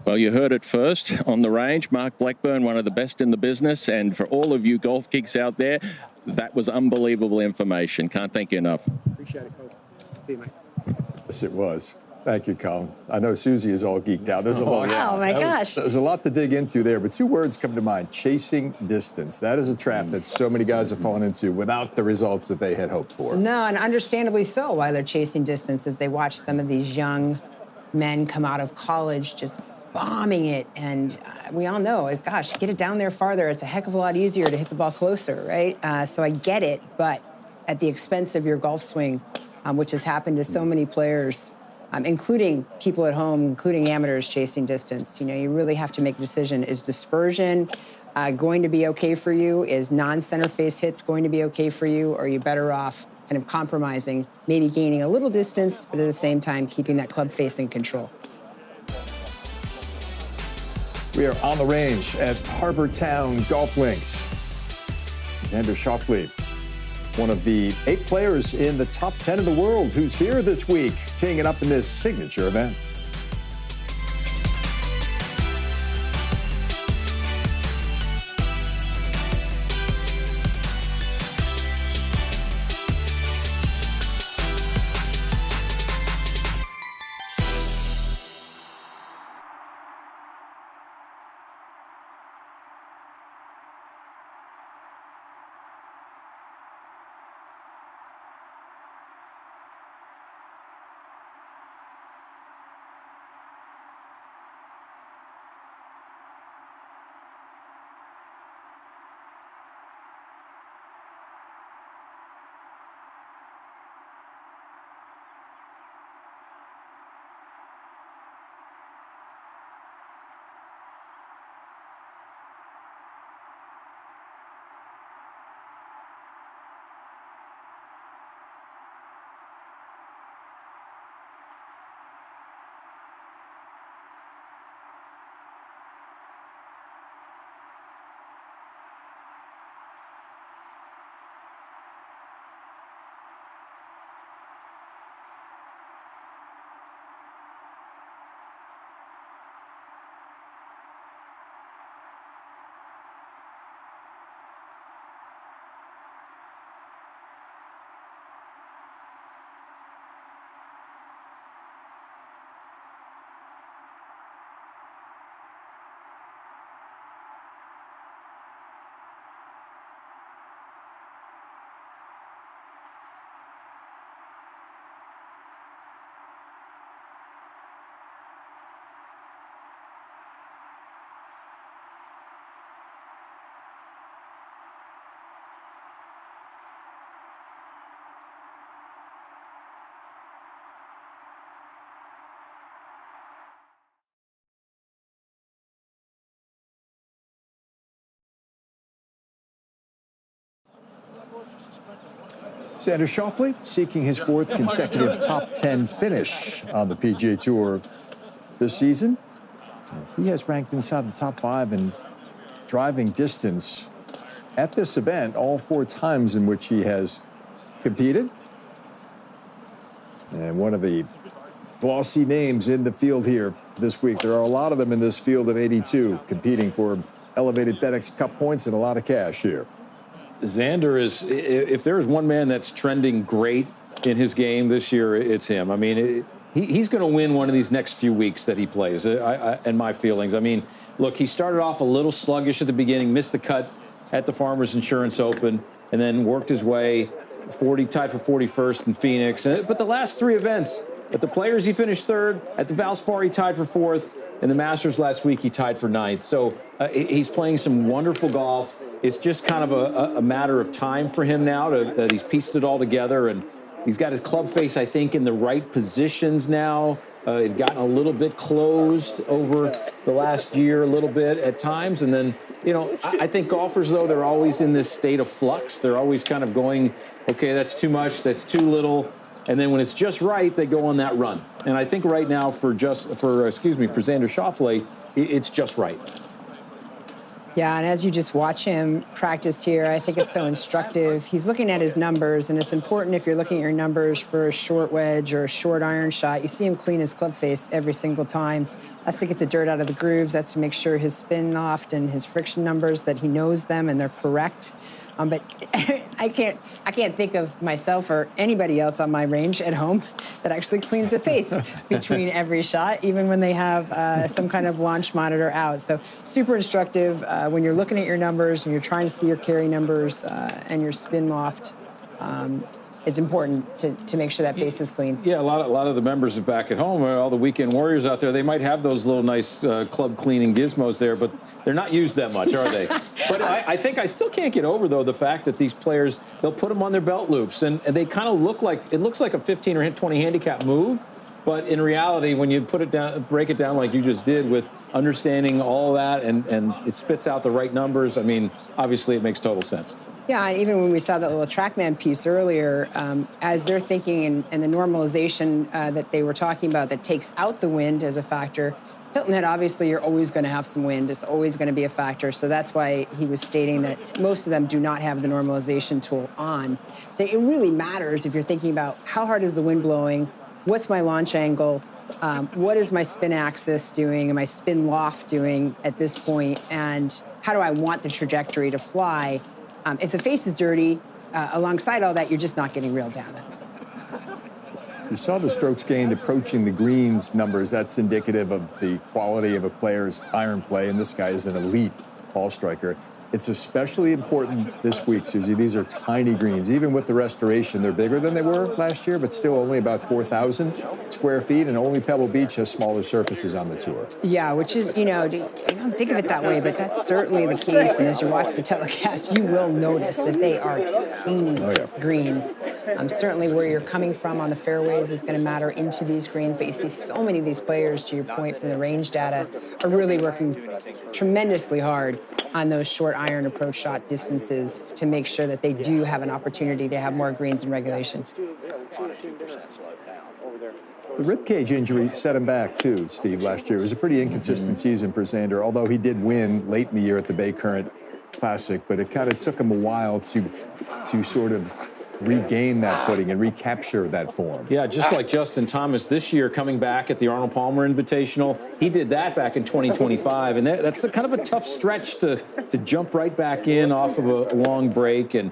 E: Well, you heard it first on the range. Mark Blackburn, one of the best in the business. And for all of you golf geeks out there, that was unbelievable information. Can't thank you enough.
H: Appreciate it, Coach. See you, mate.
A: Yes, it was. Thank you, Colin. I know Susie is all geeked out. There's a lot.
B: Oh, my gosh.
A: There's a lot to dig into there, but two words come to mind: chasing distance. That is a trap that so many guys have fallen into without the results that they had hoped for.
B: No, and understandably so, why they're chasing distance, as they watch some of these young men come out of college just bombing it. And we all know, gosh, get it down there farther. It's a heck of a lot easier to hit the ball closer, right? So I get it, but at the expense of your golf swing, which has happened to so many players, including people at home, including amateurs chasing distance. You really have to make a decision. Is dispersion going to be okay for you? Is non-center face hits going to be okay for you? Or are you better off kind of compromising, maybe gaining a little distance, but at the same time keeping that club face in control?
A: We are on the range at Harbor Town Golf Links. Xander Schauffele, one of the 8 players in the top 10 in the world, who's here this week, teeing it up in this signature event. . 。 . 。 。 . 。 . 。 . 。 . 。 . 。 . 。 . 。 . 。 。 . 。 。 。 。 。 。 。 。 。 。 。 。 。 。 。 。 。 。 。 。 。 。 。 。 。 。 。 。 。 . . 。 . 。Xander Schauffele seeking his 4th consecutive top 10 finish on the PGA Tour this season. He has ranked inside the top 5 in driving distance at this event all 4 times in which he has competed. And one of the glossy names in the field here this week. There are a lot of them in this field of 82 competing for elevated FedEx Cup points and a lot of cash here.
C: Xander is, if there is one man that's trending great in his game this year, it's him. I mean, he's going to win one of these next few weeks that he plays, and my feelings. I mean, look, he started off a little sluggish at the beginning, missed the cut at the Farmers Insurance Open, and then worked his way tied for 41st in Phoenix. But the last 3 events, at the Players he finished 3rd, at the Valspar he tied for 4th, and the Masters last week he tied for 9th. So he's playing some wonderful golf. It's just kind of a matter of time for him now that he's pieced it all together, and he's got his club face, I think, in the right positions now. It gotten a little bit closed over the last year, a little bit at times. And then, you know, I think golfers, though, they're always in this state of flux. They're always kind of going, okay, that's too much, that's too little. And then when it's just right, they go on that run. And I think right now for Xander Schauffele, it's just right.
B: Yeah, and as you just watch him practice here, I think it's so instructive. He's looking at his numbers, and it's important if you're looking at your numbers for a short wedge or a short iron shot. You see him clean his club face every single time. That's to get the dirt out of the grooves. That's to make sure his spin loft and his friction numbers, that he knows them and they're correct. But I can't think of myself or anybody else on my range at home that actually cleans the face between every shot, even when they have some kind of launch monitor out. So super instructive when you're looking at your numbers and you're trying to see your carry numbers and your spin loft. It's important to make sure that face is clean.
C: Yeah, a lot of the members are back at home, all the weekend warriors out there, they might have those little nice club cleaning gizmos there, but they're not used that much, are they? But I think I still can't get over, though, the fact that these players, they'll put them on their belt loops, and they kind of look like, it looks like a 15 or 20 handicap move, but in reality, when you put it down, break it down like you just did with understanding all that, and it spits out the right numbers, I mean, obviously it makes total sense.
B: Yeah, and even when we saw that little TrackMan piece earlier, as they're thinking and the normalization that they were talking about that takes out the wind as a factor, Hilton Head, obviously, you're always going to have some wind. It's always going to be a factor. So that's why he was stating that most of them do not have the normalization tool on. So it really matters if you're thinking about how hard is the wind blowing, what's my launch angle, what is my spin axis doing and my spin loft doing at this point, and how do I want the trajectory to fly? If the face is dirty, alongside all that, you're just not getting real down.
A: You saw the strokes gained approaching the greens numbers. That's indicative of the quality of a player's iron play, and this guy is an elite ball striker. It's especially important this week, Susie. These are tiny greens. Even with the restoration, they're bigger than they were last year, but still only about 4,000 square feet, and only Pebble Beach has smaller surfaces on the tour.
B: Yeah, which is, you know, I don't think of it that way, but that's certainly the case. And as you watch the telecast, you will notice that they are tiny greens. Certainly where you're coming from on the fairways is going to matter into these greens, but you see so many of these players, to your point from the range data, are really working tremendously hard on those short iron approach shot distances to make sure that they do have an opportunity to have more greens in regulation.
A: The ribcage injury set him back, too, Steve, last year. It was a pretty inconsistent season for Xander, although he did win late in the year at the Bay Current Classic, but it kind of took him a while to sort of regain that footing and recapture that form.
C: Yeah, just like Justin Thomas this year coming back at the Arnold Palmer Invitational. He did that back in 2025, and that's kind of a tough stretch to jump right back in off of a long break and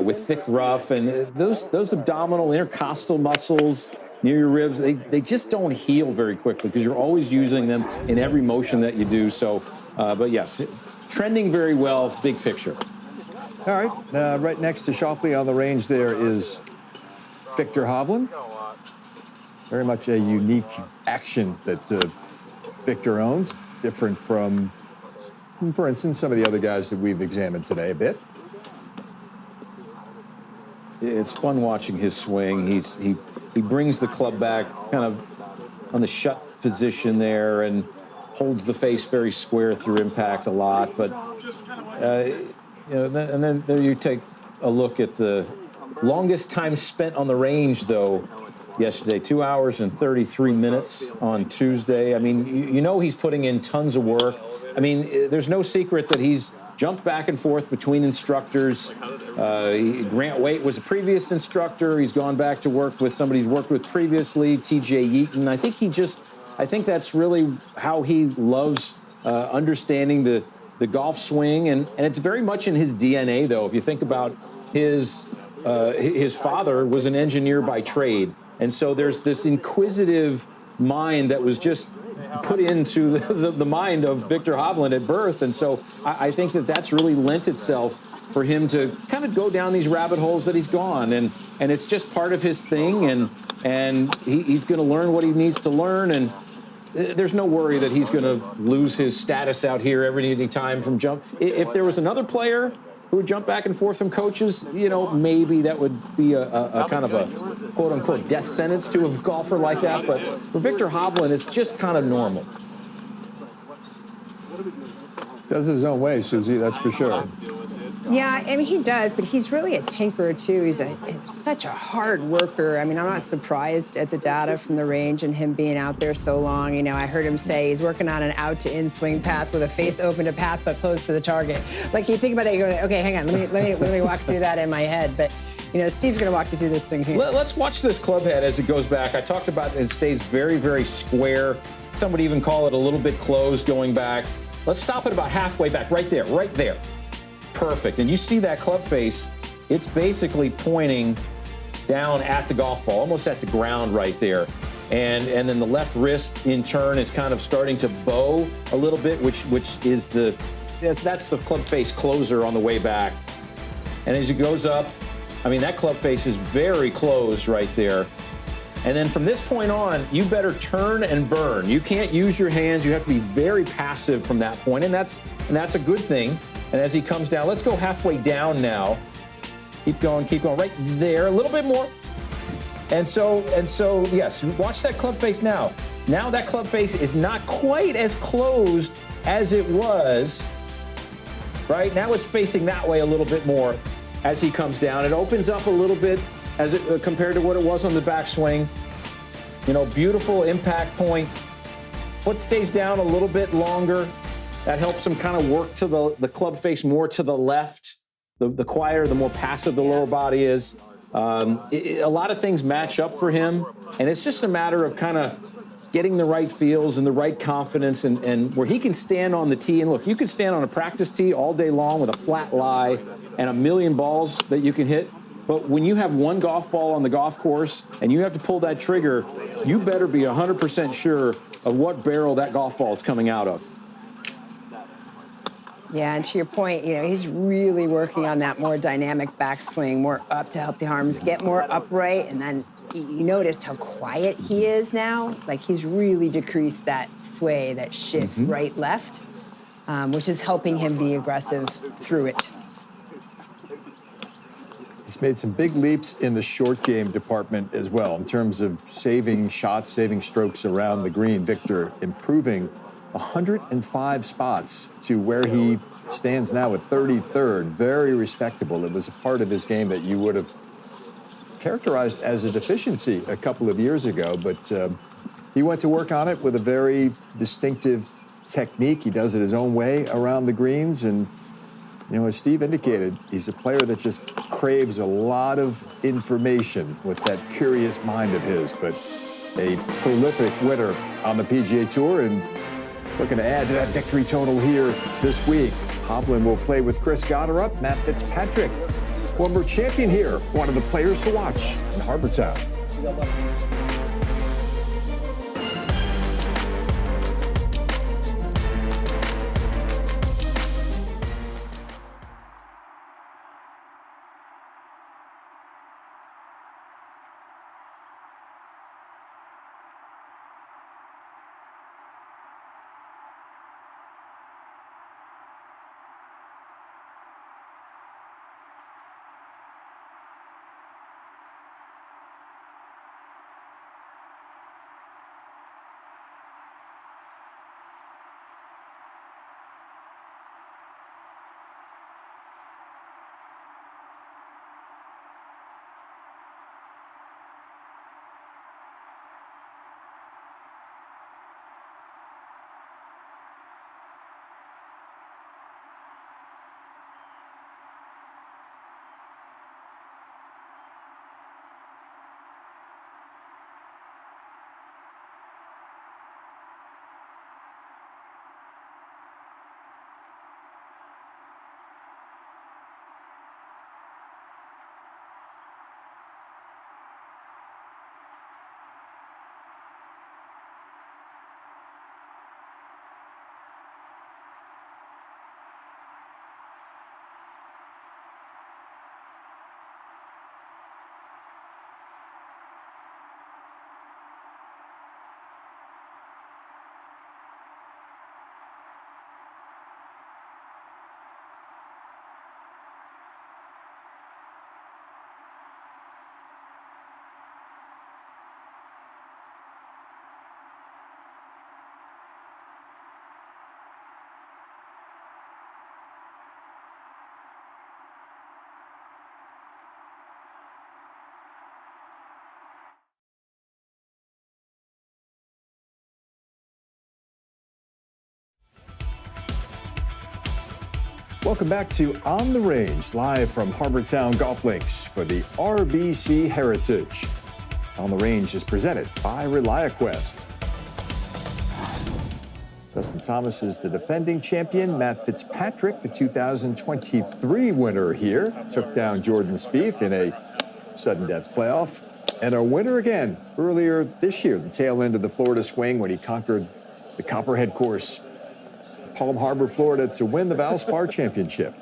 C: with thick rough. And those abdominal intercostal muscles near your ribs, they just don't heal very quickly because you're always using them in every motion that you do. So, but yes, trending very well, big picture.
A: All right, right next to Schauffele on the range there is Viktor Hovland. Very much a unique action that Viktor owns, different from, for instance, some of the other guys that we've examined today a bit.
C: It's fun watching his swing. He brings the club back kind of on the shut position there and holds the face very square through impact a lot, but you know, and then there you take a look at the Longest time spent on the range, though, yesterday, 2 hours and 33 minutes on Tuesday. I mean, you know he's putting in tons of work. I mean, there's no secret that he's jumped back and forth between instructors. Grant Waite was a previous instructor. He's gone back to work with somebody he's worked with previously, TJ Yeaton. I think that's really how he loves understanding the golf swing, and it's very much in his DNA, though. If you think about his father was an engineer by trade, and so there's this inquisitive mind that was just put into the mind of Viktor Hovland at birth, and so I think that's really lent itself for him to kind of go down these rabbit holes that he's gone, and it's just part of his thing, and he's going to learn what he needs to learn, and there's no worry that he's going to lose his status out here any time from jump. If there was another player who would jump back and forth from coaches, you know, maybe that would be a kind of a quote-unquote death sentence to a golfer like that. But for Viktor Hovland, it's just kind of normal.
A: Does it his own way, Susie, that's for sure.
B: Yeah, I mean, he does, but he's really a tinkerer, too. He's such a hard worker. I mean, I'm not surprised at the data from the range and him being out there so long. You know, I heard him say he's working on an out-to-in swing path with a face open to path but close to the target. Like, you think about it, you go, okay, hang on, let me walk through that in my head. But, you know, Steve's going to walk you through this thing here.
C: Let's watch this club head as it goes back. I talked about it stays very, very square. Some would even call it a little bit closed going back. Let's stop it about halfway back, right there, right there. Perfect. And you see that club face, it's basically pointing down at the golf ball, almost at the ground right there. And then the left wrist in turn is kind of starting to bow a little bit, which is that's the club face closer on the way back. And as it goes up, I mean, that club face is very closed right there. And then from this point on, you better turn and burn. You can't use your hands. You have to be very passive from that point, and that's a good thing. And as he comes down, let's go halfway down now. Keep going, right there, a little bit more. And so, yes, watch that club face now. Now that club face is not quite as closed as it was, right? Now it's facing that way a little bit more as he comes down. It opens up a little bit as it compared to what it was on the backswing. You know, beautiful impact point. Foot stays down a little bit longer. That helps him kind of work to the club face more to the left. The quieter, the more passive the lower body is. A lot of things match up for him, and it's just a matter of kind of getting the right feels and the right confidence and where he can stand on the tee. And look, you can stand on a practice tee all day long with a flat lie and a million balls that you can hit. But when you have one golf ball on the golf course and you have to pull that trigger, you better be 100% sure of what barrel that golf ball is coming out of.
B: Yeah, and to your point, you know, he's really working on that more dynamic backswing, more up to help the arms get more upright. And then you notice how quiet he is now. Like, he's really decreased that sway, that shift right-left, which is helping him be aggressive through it.
A: He's made some big leaps in the short game department as well in terms of saving shots, saving strokes around the green. Viktor improving 105 spots to where he stands now at 33rd. Very respectable. It was a part of his game that you would have characterized as a deficiency a couple of years ago, but he went to work on it with a very distinctive technique. He does it his own way around the greens, and you know, as Steve indicated, he's a player that just craves a lot of information with that curious mind of his, but a prolific winner on the PGA Tour, and looking to add to that victory total here this week. Hovland will play with Chris Gotterup, Matt Fitzpatrick, former champion here, one of the players to watch in Harbour Town. Welcome back to On the Range, live from Harbortown Golf Links for the RBC Heritage. On the Range is presented by ReliaQuest. Justin Thomas is the defending champion. Matt Fitzpatrick, the 2023 winner here, took down Jordan Spieth in a sudden death playoff. And a winner again earlier this year, the tail end of the Florida swing when he conquered the Copperhead course, Palm Harbor, Florida, to win the Valspar Championship.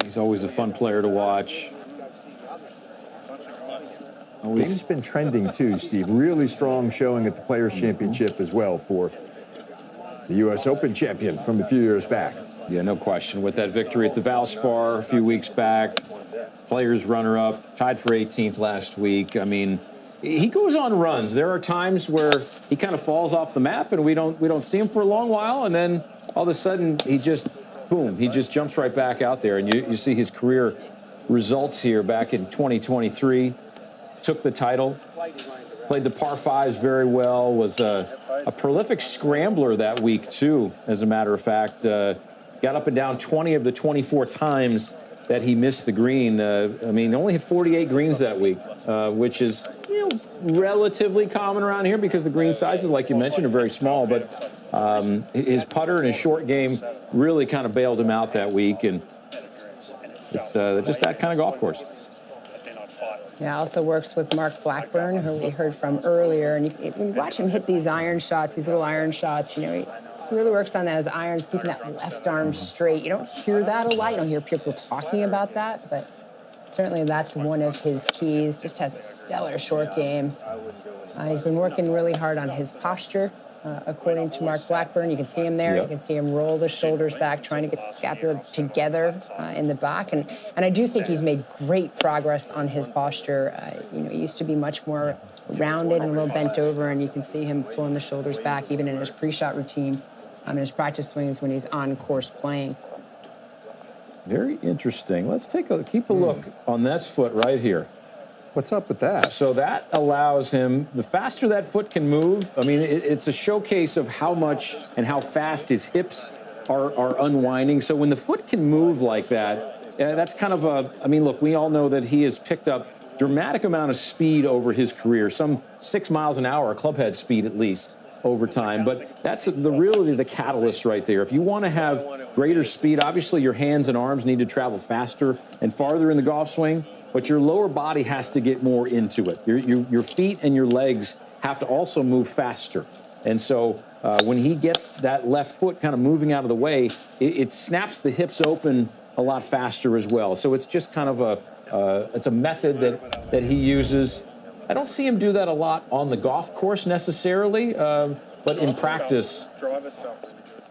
C: He's always a fun player to watch.
A: Game's been trending too, Steve. Really strong showing at the Players' Championship as well for the U.S. Open champion from a few years back.
C: Yeah, no question. With that victory at the Valspar a few weeks back, Players runner-up, tied for 18th last week. I mean, he goes on runs. There are times where he kind of falls off the map and we don't see him for a long while, and then all of a sudden he just, boom, he just jumps right back out there. And you see his career results here back in 2023. Took the title, played the par fives very well, was a prolific scrambler that week too, as a matter of fact. Got up and down 20 of the 24 times that he missed the green. I mean, only hit 48 greens that week, which is relatively common around here because the green sizes, like you mentioned, are very small. But his putter and his short game really kind of bailed him out that week, and it's just that kind of golf course.
B: Yeah, also works with Mark Blackburn, who we heard from earlier. And when you watch him hit these iron shots, these little iron shots, he really works on those irons, keeping that left arm straight. You don't hear that a lot. You don't hear people talking about that, but certainly that's one of his keys. Just has a stellar short game. He's been working really hard on his posture, according to Mark Blackburn. You can see him there. Yep. You can see him roll the shoulders back, trying to get the scapula together in the back. And I do think he's made great progress on his posture. He used to be much more rounded and a little bent over, and you can see him pulling the shoulders back even in his pre-shot routine, in his practice swings when he's on course playing.
C: Very interesting. Let's keep a look on this foot right here.
A: What's up with that?
C: So that allows him, the faster that foot can move, I mean, it's a showcase of how much and how fast his hips are unwinding. So when the foot can move like that, that's kind of look, we all know that he has picked up dramatic amount of speed over his career, some 6 miles an hour, clubhead speed at least, over time. But that's really the catalyst right there. If you want to have greater speed, obviously your hands and arms need to travel faster and farther in the golf swing. But your lower body has to get more into it. Your feet and your legs have to also move faster. And so when he gets that left foot kind of moving out of the way, it snaps the hips open a lot faster as well. So it's just kind of it's a method that he uses. I don't see him do that a lot on the golf course necessarily, but in practice.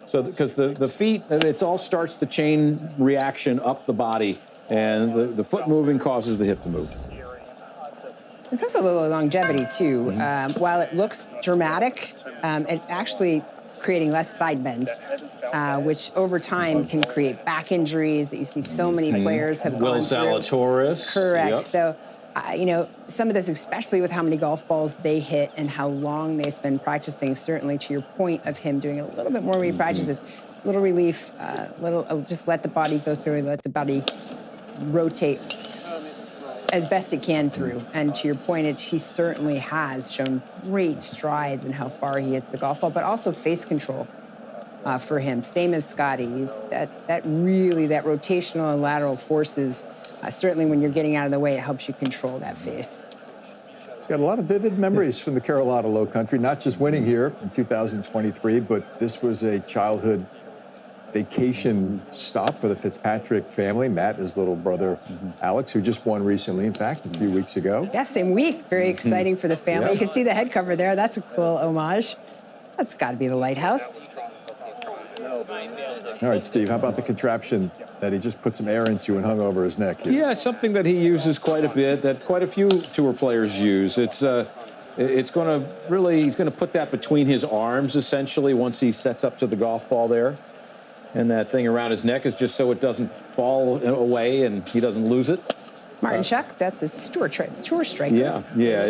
C: So because the feet, it all starts the chain reaction up the body. And the foot moving causes the hip to move.
B: There's also a little longevity, too. While it looks dramatic, it's actually creating less side bend, which over time can create back injuries that you see so many players have gone through.
C: Will Zalatoris.
B: Correct.
C: Yep.
B: So, some of this, especially with how many golf balls they hit and how long they spend practicing, certainly to your point of him doing a little bit more practices, little relief, just let the body go through and let the body rotate as best it can through. And to your point, he certainly has shown great strides in how far he hits the golf ball, but also face control for him. Same as Scottie. He's that rotational and lateral forces, certainly when you're getting out of the way, it helps you control that face.
A: He's got a lot of vivid memories from the Carolina Low Country, not just winning here in 2023, but this was a childhood vacation stop for the Fitzpatrick family. Matt, his little brother, Alex, who just won recently, in fact, a few weeks ago.
B: Yeah, same week. Very exciting for the family. Yeah. You can see the head cover there. That's a cool homage. That's got to be the lighthouse.
A: All right, Steve, how about the contraption that he just put some air into and hung over his neck here?
C: Yeah, something that he uses quite a bit, that quite a few tour players use. It's going to really, he's going to put that between his arms, essentially, once he sets up to the golf ball there. And that thing around his neck is just so it doesn't fall away and he doesn't lose it.
B: Martin Schuck, that's a tour striker.
C: Yeah.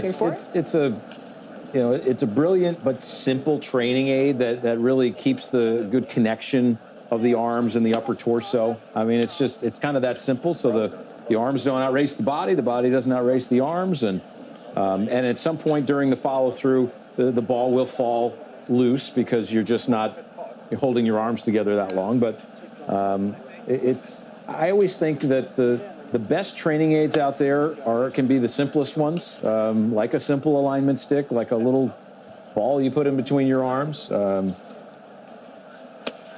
C: you know, it's a brilliant but simple training aid that really keeps the good connection of the arms and the upper torso. I mean, it's kind of that simple. So the arms don't outrace the body doesn't outrace the arms, and at some point during the follow through, the ball will fall loose because you're just not holding your arms together that long. But I always think that the best training aids out there can be the simplest ones, like a simple alignment stick, like a little ball you put in between your arms.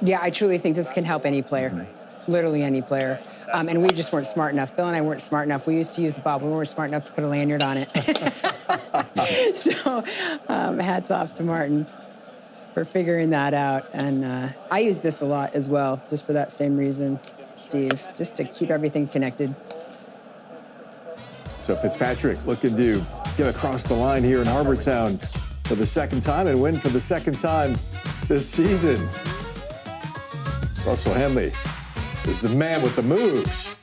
B: Yeah, I truly think this can help any player, literally any player. And we just weren't smart enough. Bill and I weren't smart enough. We used to use a ball, but we weren't smart enough to put a lanyard on it. So hats off to Martin for figuring that out. And I use this a lot as well, just for that same reason, Steve, just to keep everything connected.
A: So Fitzpatrick looking to get across the line here in Harbortown for the second time and win for the second time this season. Russell Henley is the man with the moves.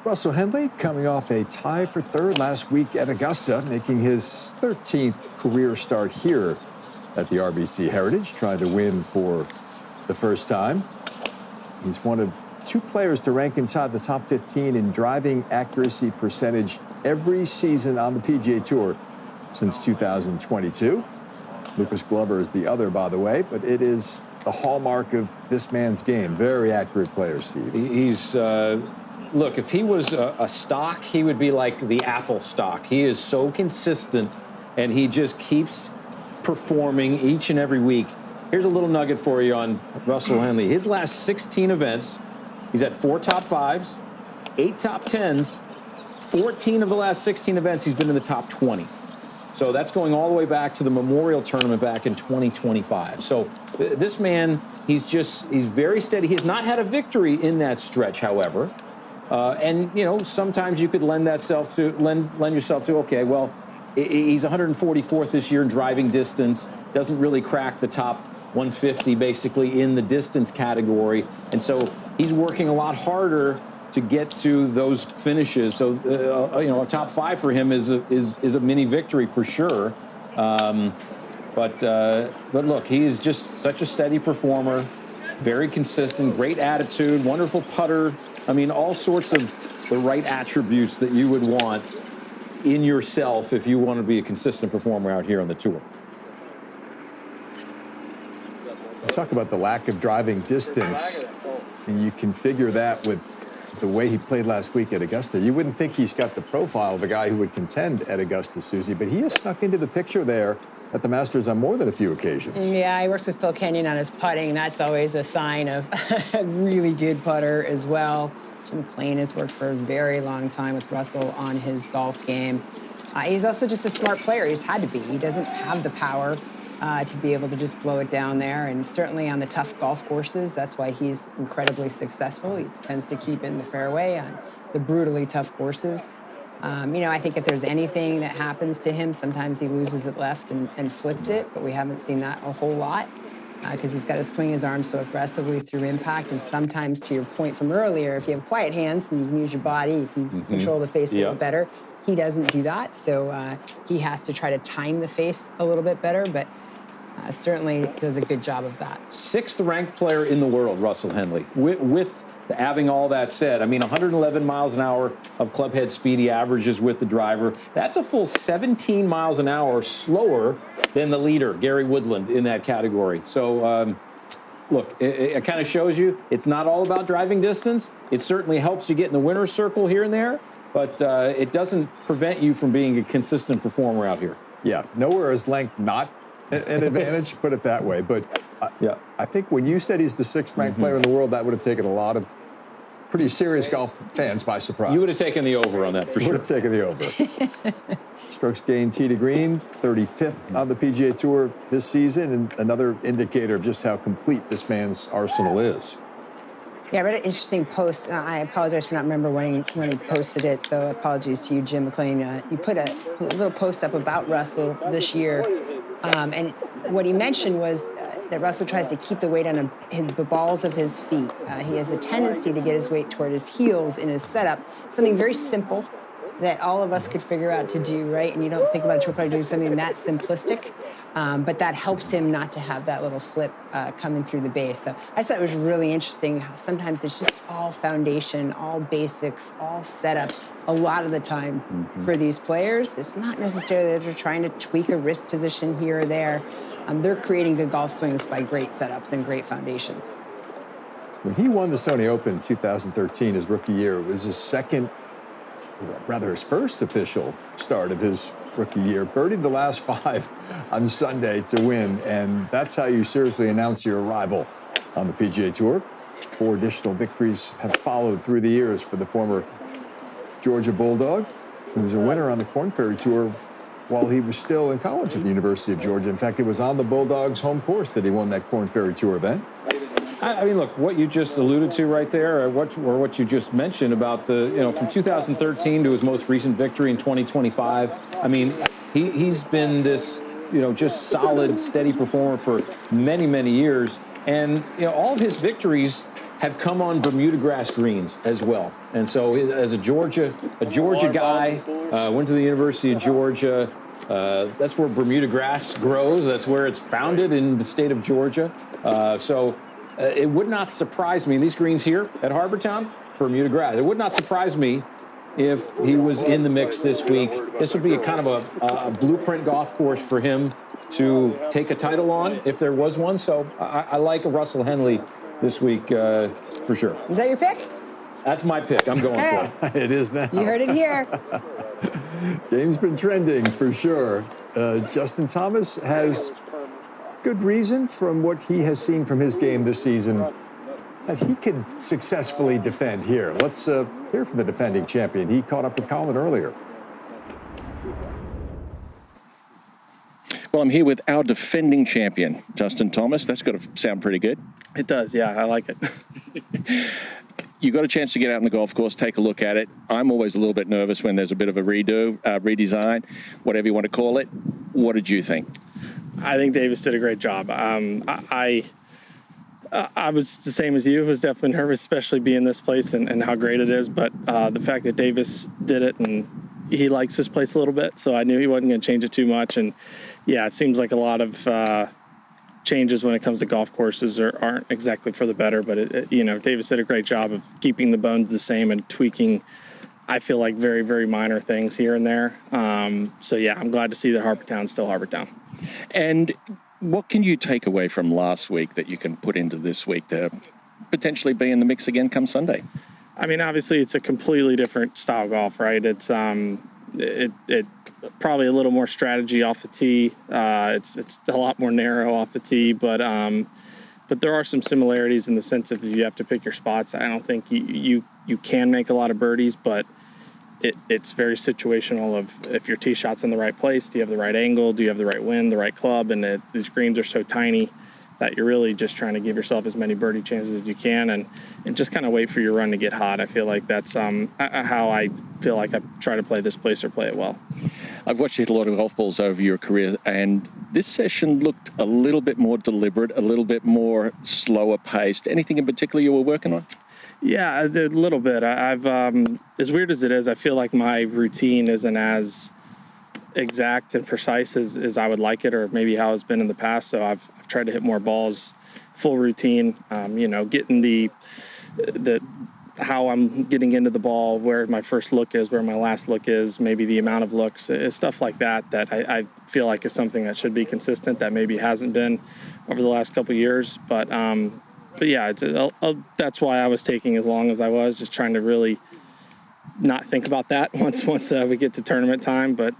A: Russell Henley coming off a tie for third last week at Augusta, making his 13th career start here at the RBC Heritage, trying to win for the first time. He's one of two players to rank inside the top 15 in driving accuracy percentage every season on the PGA Tour since 2022. Lucas Glover is the other, by the way, but it is the hallmark of this man's game. Very accurate player, Steve.
C: He's... Look, if he was a stock, he would be like the Apple stock. He is so consistent, and he just keeps performing each and every week. Here's a little nugget for you on Russell Henley. His last 16 events, he's at 4 top 5s, 8 top 10s, 14 of the last 16 events, he's been in the top 20. So that's going all the way back to the Memorial Tournament back in 2025. So this man, he's very steady. He has not had a victory in that stretch, however. And, you know, sometimes you could lend yourself to, okay, well, he's 144th this year in driving distance, doesn't really crack the top 150 basically in the distance category. And so he's working a lot harder to get to those finishes. So, you know, a top 5 for him is a mini victory for sure. But look, he is just such a steady performer, very consistent, great attitude, wonderful putter. I mean, all sorts of the right attributes that you would want in yourself if you want to be a consistent performer out here on the tour.
A: talk about the lack of driving distance, and you configure that with the way he played last week at Augusta. You wouldn't think he's got the profile of a guy who would contend at Augusta, Susie, but he has snuck into the picture there at the Masters on more than a few occasions.
B: Yeah, he works with Phil Kenyon on his putting. That's always a sign of a really good putter as well. Jim McLean has worked for a very long time with Russell on his golf game. He's also just a smart player. He's had to be. He doesn't have the power to be able to just blow it down there. And certainly on the tough golf courses, that's why he's incredibly successful. He tends to keep in the fairway on the brutally tough courses. I think if there's anything that happens to him, sometimes he loses it left and flips it, but we haven't seen that a whole lot because he's got to swing his arm so aggressively through impact. And sometimes, to your point from earlier, if you have quiet hands and you can use your body, you can control the face a little better. He doesn't do that, so he has to try to time the face a little bit better, but certainly does a good job of that. 6th
C: ranked player in the world, Russell Henley. With having all that said, 111 miles an hour of clubhead speed he averages with the driver. That's a full 17 miles an hour slower than the leader, Gary Woodland, in that category. So, look, it kind of shows you it's not all about driving distance. It certainly helps you get in the winner's circle here and there, but it doesn't prevent you from being a consistent performer out here.
A: Yeah, nowhere is length not an advantage, put it that way. But I think when you said he's the 6th ranked player in the world, that would have taken a lot of pretty serious golf fans by surprise.
C: You would have taken the over on that for sure.
A: Would have taken the over. Strokes gained tee to green, 35th on the PGA Tour this season, and another indicator of just how complete this man's arsenal is.
B: Yeah, I read an interesting post. I apologize for not remembering when he posted it, so apologies to you, Jim McLean. You put a little post up about Russell this year, and what he mentioned was that Russell tries to keep the weight on the balls of his feet. He has the tendency to get his weight toward his heels in his setup, something very simple that all of us could figure out to do, right? And you don't think about a tour player doing something that simplistic, but that helps him not to have that little flip coming through the base. So I thought it was really interesting how sometimes it's just all foundation, all basics, all setup a lot of the time for these players. It's not necessarily that they're trying to tweak a wrist position here or there. They're creating good golf swings by great setups and great foundations.
A: When he won the Sony Open in 2013, his rookie year, it was his his first official start of his rookie year. Birdied the last 5 on Sunday to win, and that's how you seriously announce your arrival on the PGA Tour. 4 additional victories have followed through the years for the former Georgia Bulldog, who was a winner on the Korn Ferry Tour while he was still in college at the University of Georgia. In fact, it was on the Bulldogs' home course that he won that Korn Ferry Tour event.
C: Look, what you just alluded to right there, or what you just mentioned about from 2013 to his most recent victory in 2025. He's been this, just solid, steady performer for many, many years. And, all of his victories have come on Bermuda grass greens as well. And so as a Georgia guy, went to the University of Georgia. That's where Bermuda grass grows. That's where it's founded in the state of Georgia. It would not surprise me, these greens here at Harbortown, Bermuda grass. It would not surprise me if he was in the mix this week. This would be a kind of a blueprint golf course for him to take a title on if there was one. So I like Russell Henley this week for sure.
B: Is that your pick?
C: That's my pick. I'm going for it.
A: It is now.
B: You heard it here.
A: Game's been trending for sure. Justin Thomas has good reason from what he has seen from his game this season that he could successfully defend here. Let's hear from the defending champion. He caught up with Colin earlier.
E: Well, I'm here with our defending champion, Justin Thomas. That's got to sound pretty good.
G: It does, yeah, I like it.
E: You got a chance to get out on the golf course, take a look at it. I'm always a little bit nervous when there's a bit of a redesign, whatever you want to call it. What did you think?
G: I think Davis did a great job. I was the same as you. I was definitely nervous, especially being this place and how great it is. But the fact that Davis did it, and he likes this place a little bit, so I knew he wasn't going to change it too much. And yeah, it seems like a lot of changes when it comes to golf courses aren't exactly for the better. But Davis did a great job of keeping the bones the same and tweaking, I feel like, very, very minor things here and there. So yeah, I'm glad to see that Harbortown's still Harbortown.
E: And What can you take away from last week that you can put into this week to potentially be in the mix again come Sunday?
I: I mean, obviously, it's a completely different style golf, right? It's it probably a little more strategy off the tee. It's a lot more narrow off the tee, but there are some similarities in the sense of you have to pick your spots. I don't think you can make a lot of birdies, but it's very situational of if your tee shot's in the right place, do you have the right angle, do you have the right wind, the right club, and these greens are so tiny that you're really just trying to give yourself as many birdie chances as you can and just kind of wait for your run to get hot. I feel like that's how I feel like I try to play this place or play it well.
E: I've watched you hit a lot of golf balls over your career, and this session looked a little bit more deliberate, a little bit more slower paced. Anything in particular you were working on?
I: Yeah, a little bit. I've as weird as it is, I feel like my routine isn't as exact and precise as I would like it, or maybe how it's been in the past. So I've tried to hit more balls, full routine. Getting the how I'm getting into the ball, where my first look is, where my last look is, maybe the amount of looks, stuff like that I feel like is something that should be consistent that maybe hasn't been over the last couple of years. But yeah, that's why I was taking as long as I was, just trying to really not think about that once we get to tournament time. But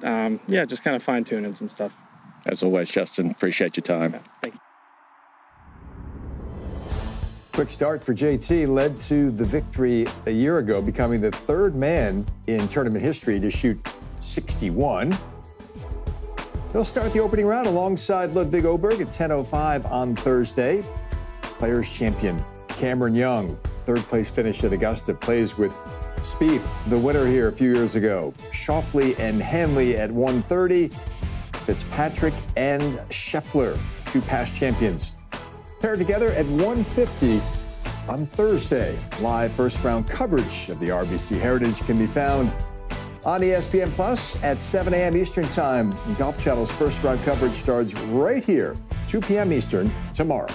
I: yeah, just kind of fine tuning some stuff.
E: As always, Justin, appreciate your time.
I: Thank you.
A: Quick start for JT led to the victory a year ago, becoming the third man in tournament history to shoot 61. He'll start the opening round alongside Ludwig Åberg at 10:05 on Thursday. Players champion Cameron Young, third place finish at Augusta, plays with Spieth, the winner here a few years ago. Schauffele and Henley at 1:30. Fitzpatrick and Scheffler, two past champions, paired together at 1:50 on Thursday. Live first round coverage of the RBC Heritage can be found on ESPN Plus at 7 a.m. Eastern Time. Golf Channel's first round coverage starts right here, 2 p.m. Eastern tomorrow.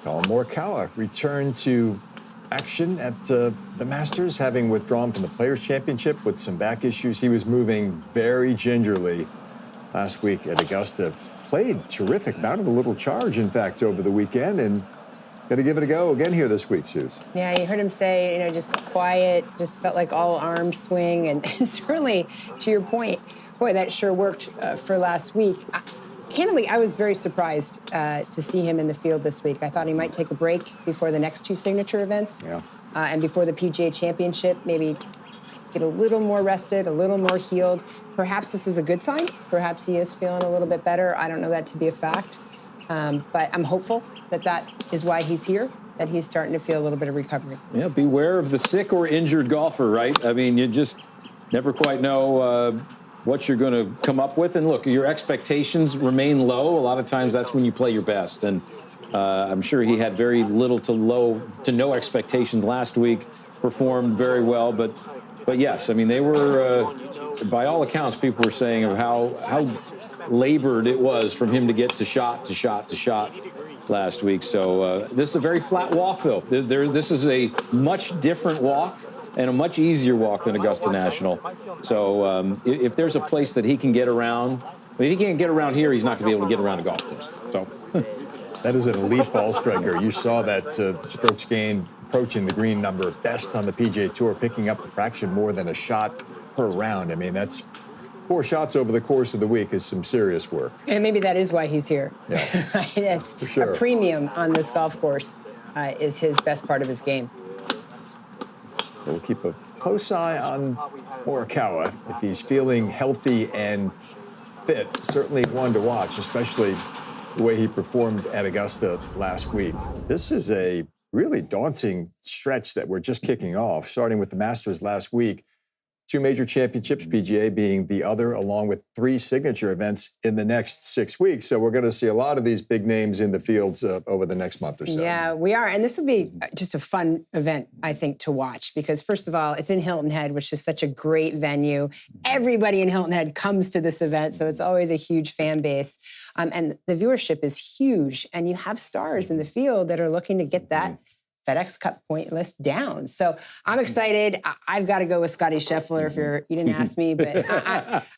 A: Colin Morikawa returned to action at the Masters, having withdrawn from the Players' Championship with some back issues. He was moving very gingerly last week at Augusta. Played terrific, mounted a little charge, in fact, over the weekend, and got to give it a go again here this week, Suze.
B: Yeah, you heard him say, just quiet, just felt like all arm swing, and certainly, to your point, boy, that sure worked for last week. candidly, I was very surprised to see him in the field this week. I thought he might take a break before the next 2 signature events.
A: Yeah.
B: And before the PGA Championship, maybe get a little more rested, a little more healed. Perhaps this is a good sign. Perhaps he is feeling a little bit better. I don't know that to be a fact. But I'm hopeful that that is why he's here, that he's starting to feel a little bit of recovery.
C: Yeah, beware of the sick or injured golfer, right? I mean, you just never quite know what you're going to come up with. And look, your expectations remain low. A lot of times that's when you play your best. And I'm sure he had very little to no expectations last week, performed very well. But yes, I mean, they were, by all accounts, people were saying of how labored it was from him to get to shot last week. So this is a very flat walk, though. This is a much different walk and a much easier walk than Augusta National. So if there's a place that he can get around, if he can't get around here, he's not going to be able to get around a golf course. So
A: that is an elite ball striker. You saw that strokes gained approaching the green number best on the PGA Tour, picking up a fraction more than a shot per round. I mean, that's 4 shots over the course of the week is some serious work.
B: And maybe that is why he's here.
A: Yeah,
B: That's
A: for sure.
B: A premium on this golf course is his best part of his game.
A: So we'll keep a close eye on Morikawa. If he's feeling healthy and fit, certainly one to watch, especially the way he performed at Augusta last week. This is a really daunting stretch that we're just kicking off, starting with the Masters last week. 2 major championships, PGA being the other, along with 3 signature events in the next 6 weeks. So we're going to see a lot of these big names in the fields over the next month or so.
B: Yeah, we are. And this will be just a fun event, I think, to watch. Because first of all, it's in Hilton Head, which is such a great venue. Everybody in Hilton Head comes to this event, so it's always a huge fan base. And the viewership is huge. And you have stars in the field that are looking to get that FedEx Cup point list down. So I'm excited. I've got to go with Scottie Scheffler if you didn't ask me, but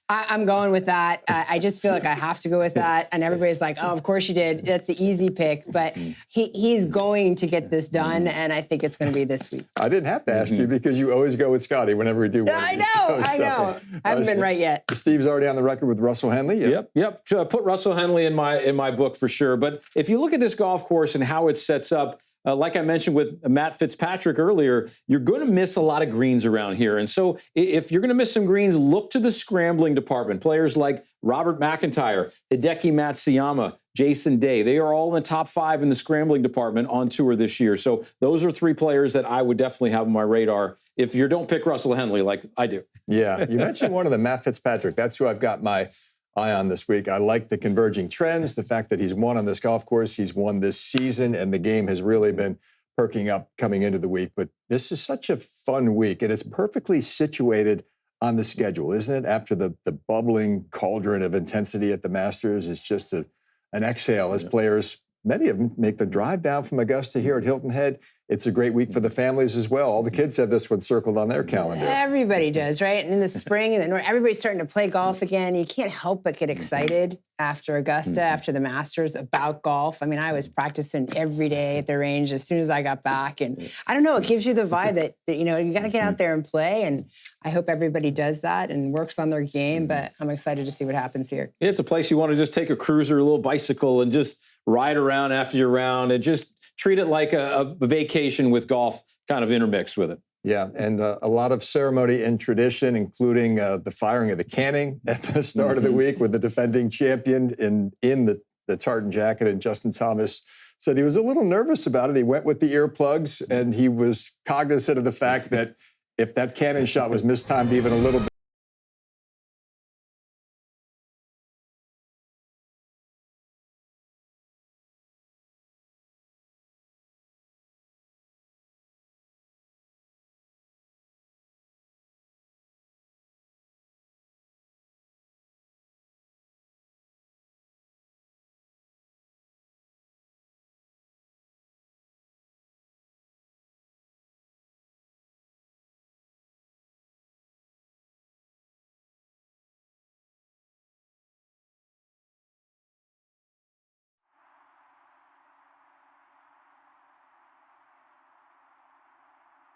B: I'm going with that. I just feel like I have to go with that. And everybody's like, oh, of course you did. That's the easy pick. But he's going to get this done, and I think it's going to be this week.
A: I didn't have to ask you because you always go with Scottie whenever we do one.
B: I know. I haven't been right yet.
A: Steve's already on the record with Russell Henley.
C: Yep. Put Russell Henley in my book for sure. But if you look at this golf course and how it sets up, like I mentioned with Matt Fitzpatrick earlier, you're going to miss a lot of greens around here. And so if you're going to miss some greens, look to the scrambling department. Players like Robert McIntyre, Hideki Matsuyama, Jason Day, they are all in the top 5 in the scrambling department on tour this year. So those are 3 players that I would definitely have on my radar if you don't pick Russell Henley like I do.
A: Yeah, you mentioned one of them, Matt Fitzpatrick. That's who I've got my eye on this week. I like the converging trends, the fact that he's won on this golf course, he's won this season, and the game has really been perking up coming into the week. But this is such a fun week, and it's perfectly situated on the schedule, isn't it? After the bubbling cauldron of intensity at the Masters, it's just an exhale as players, many of them, make the drive down from Augusta here at Hilton Head. It's a great week for the families as well. All the kids have this one circled on their calendar.
B: Everybody does, right? And in the spring and the north, everybody's starting to play golf again. You can't help but get excited after Augusta, after the Masters, about golf. I mean, I was practicing every day at the range as soon as I got back. And I don't know, it gives you the vibe that you got to get out there and play. And I hope everybody does that and works on their game. But I'm excited to see what happens here.
C: It's a place you want to just take a cruiser, a little bicycle, and just ride around after your round and just treat it like a vacation with golf kind of intermixed with it.
A: Yeah, and a lot of ceremony and tradition, including the firing of the canning at the start of the week with the defending champion in the tartan jacket. And Justin Thomas said he was a little nervous about it. He went with the earplugs, and he was cognizant of the fact that if that cannon shot was mistimed even a little bit,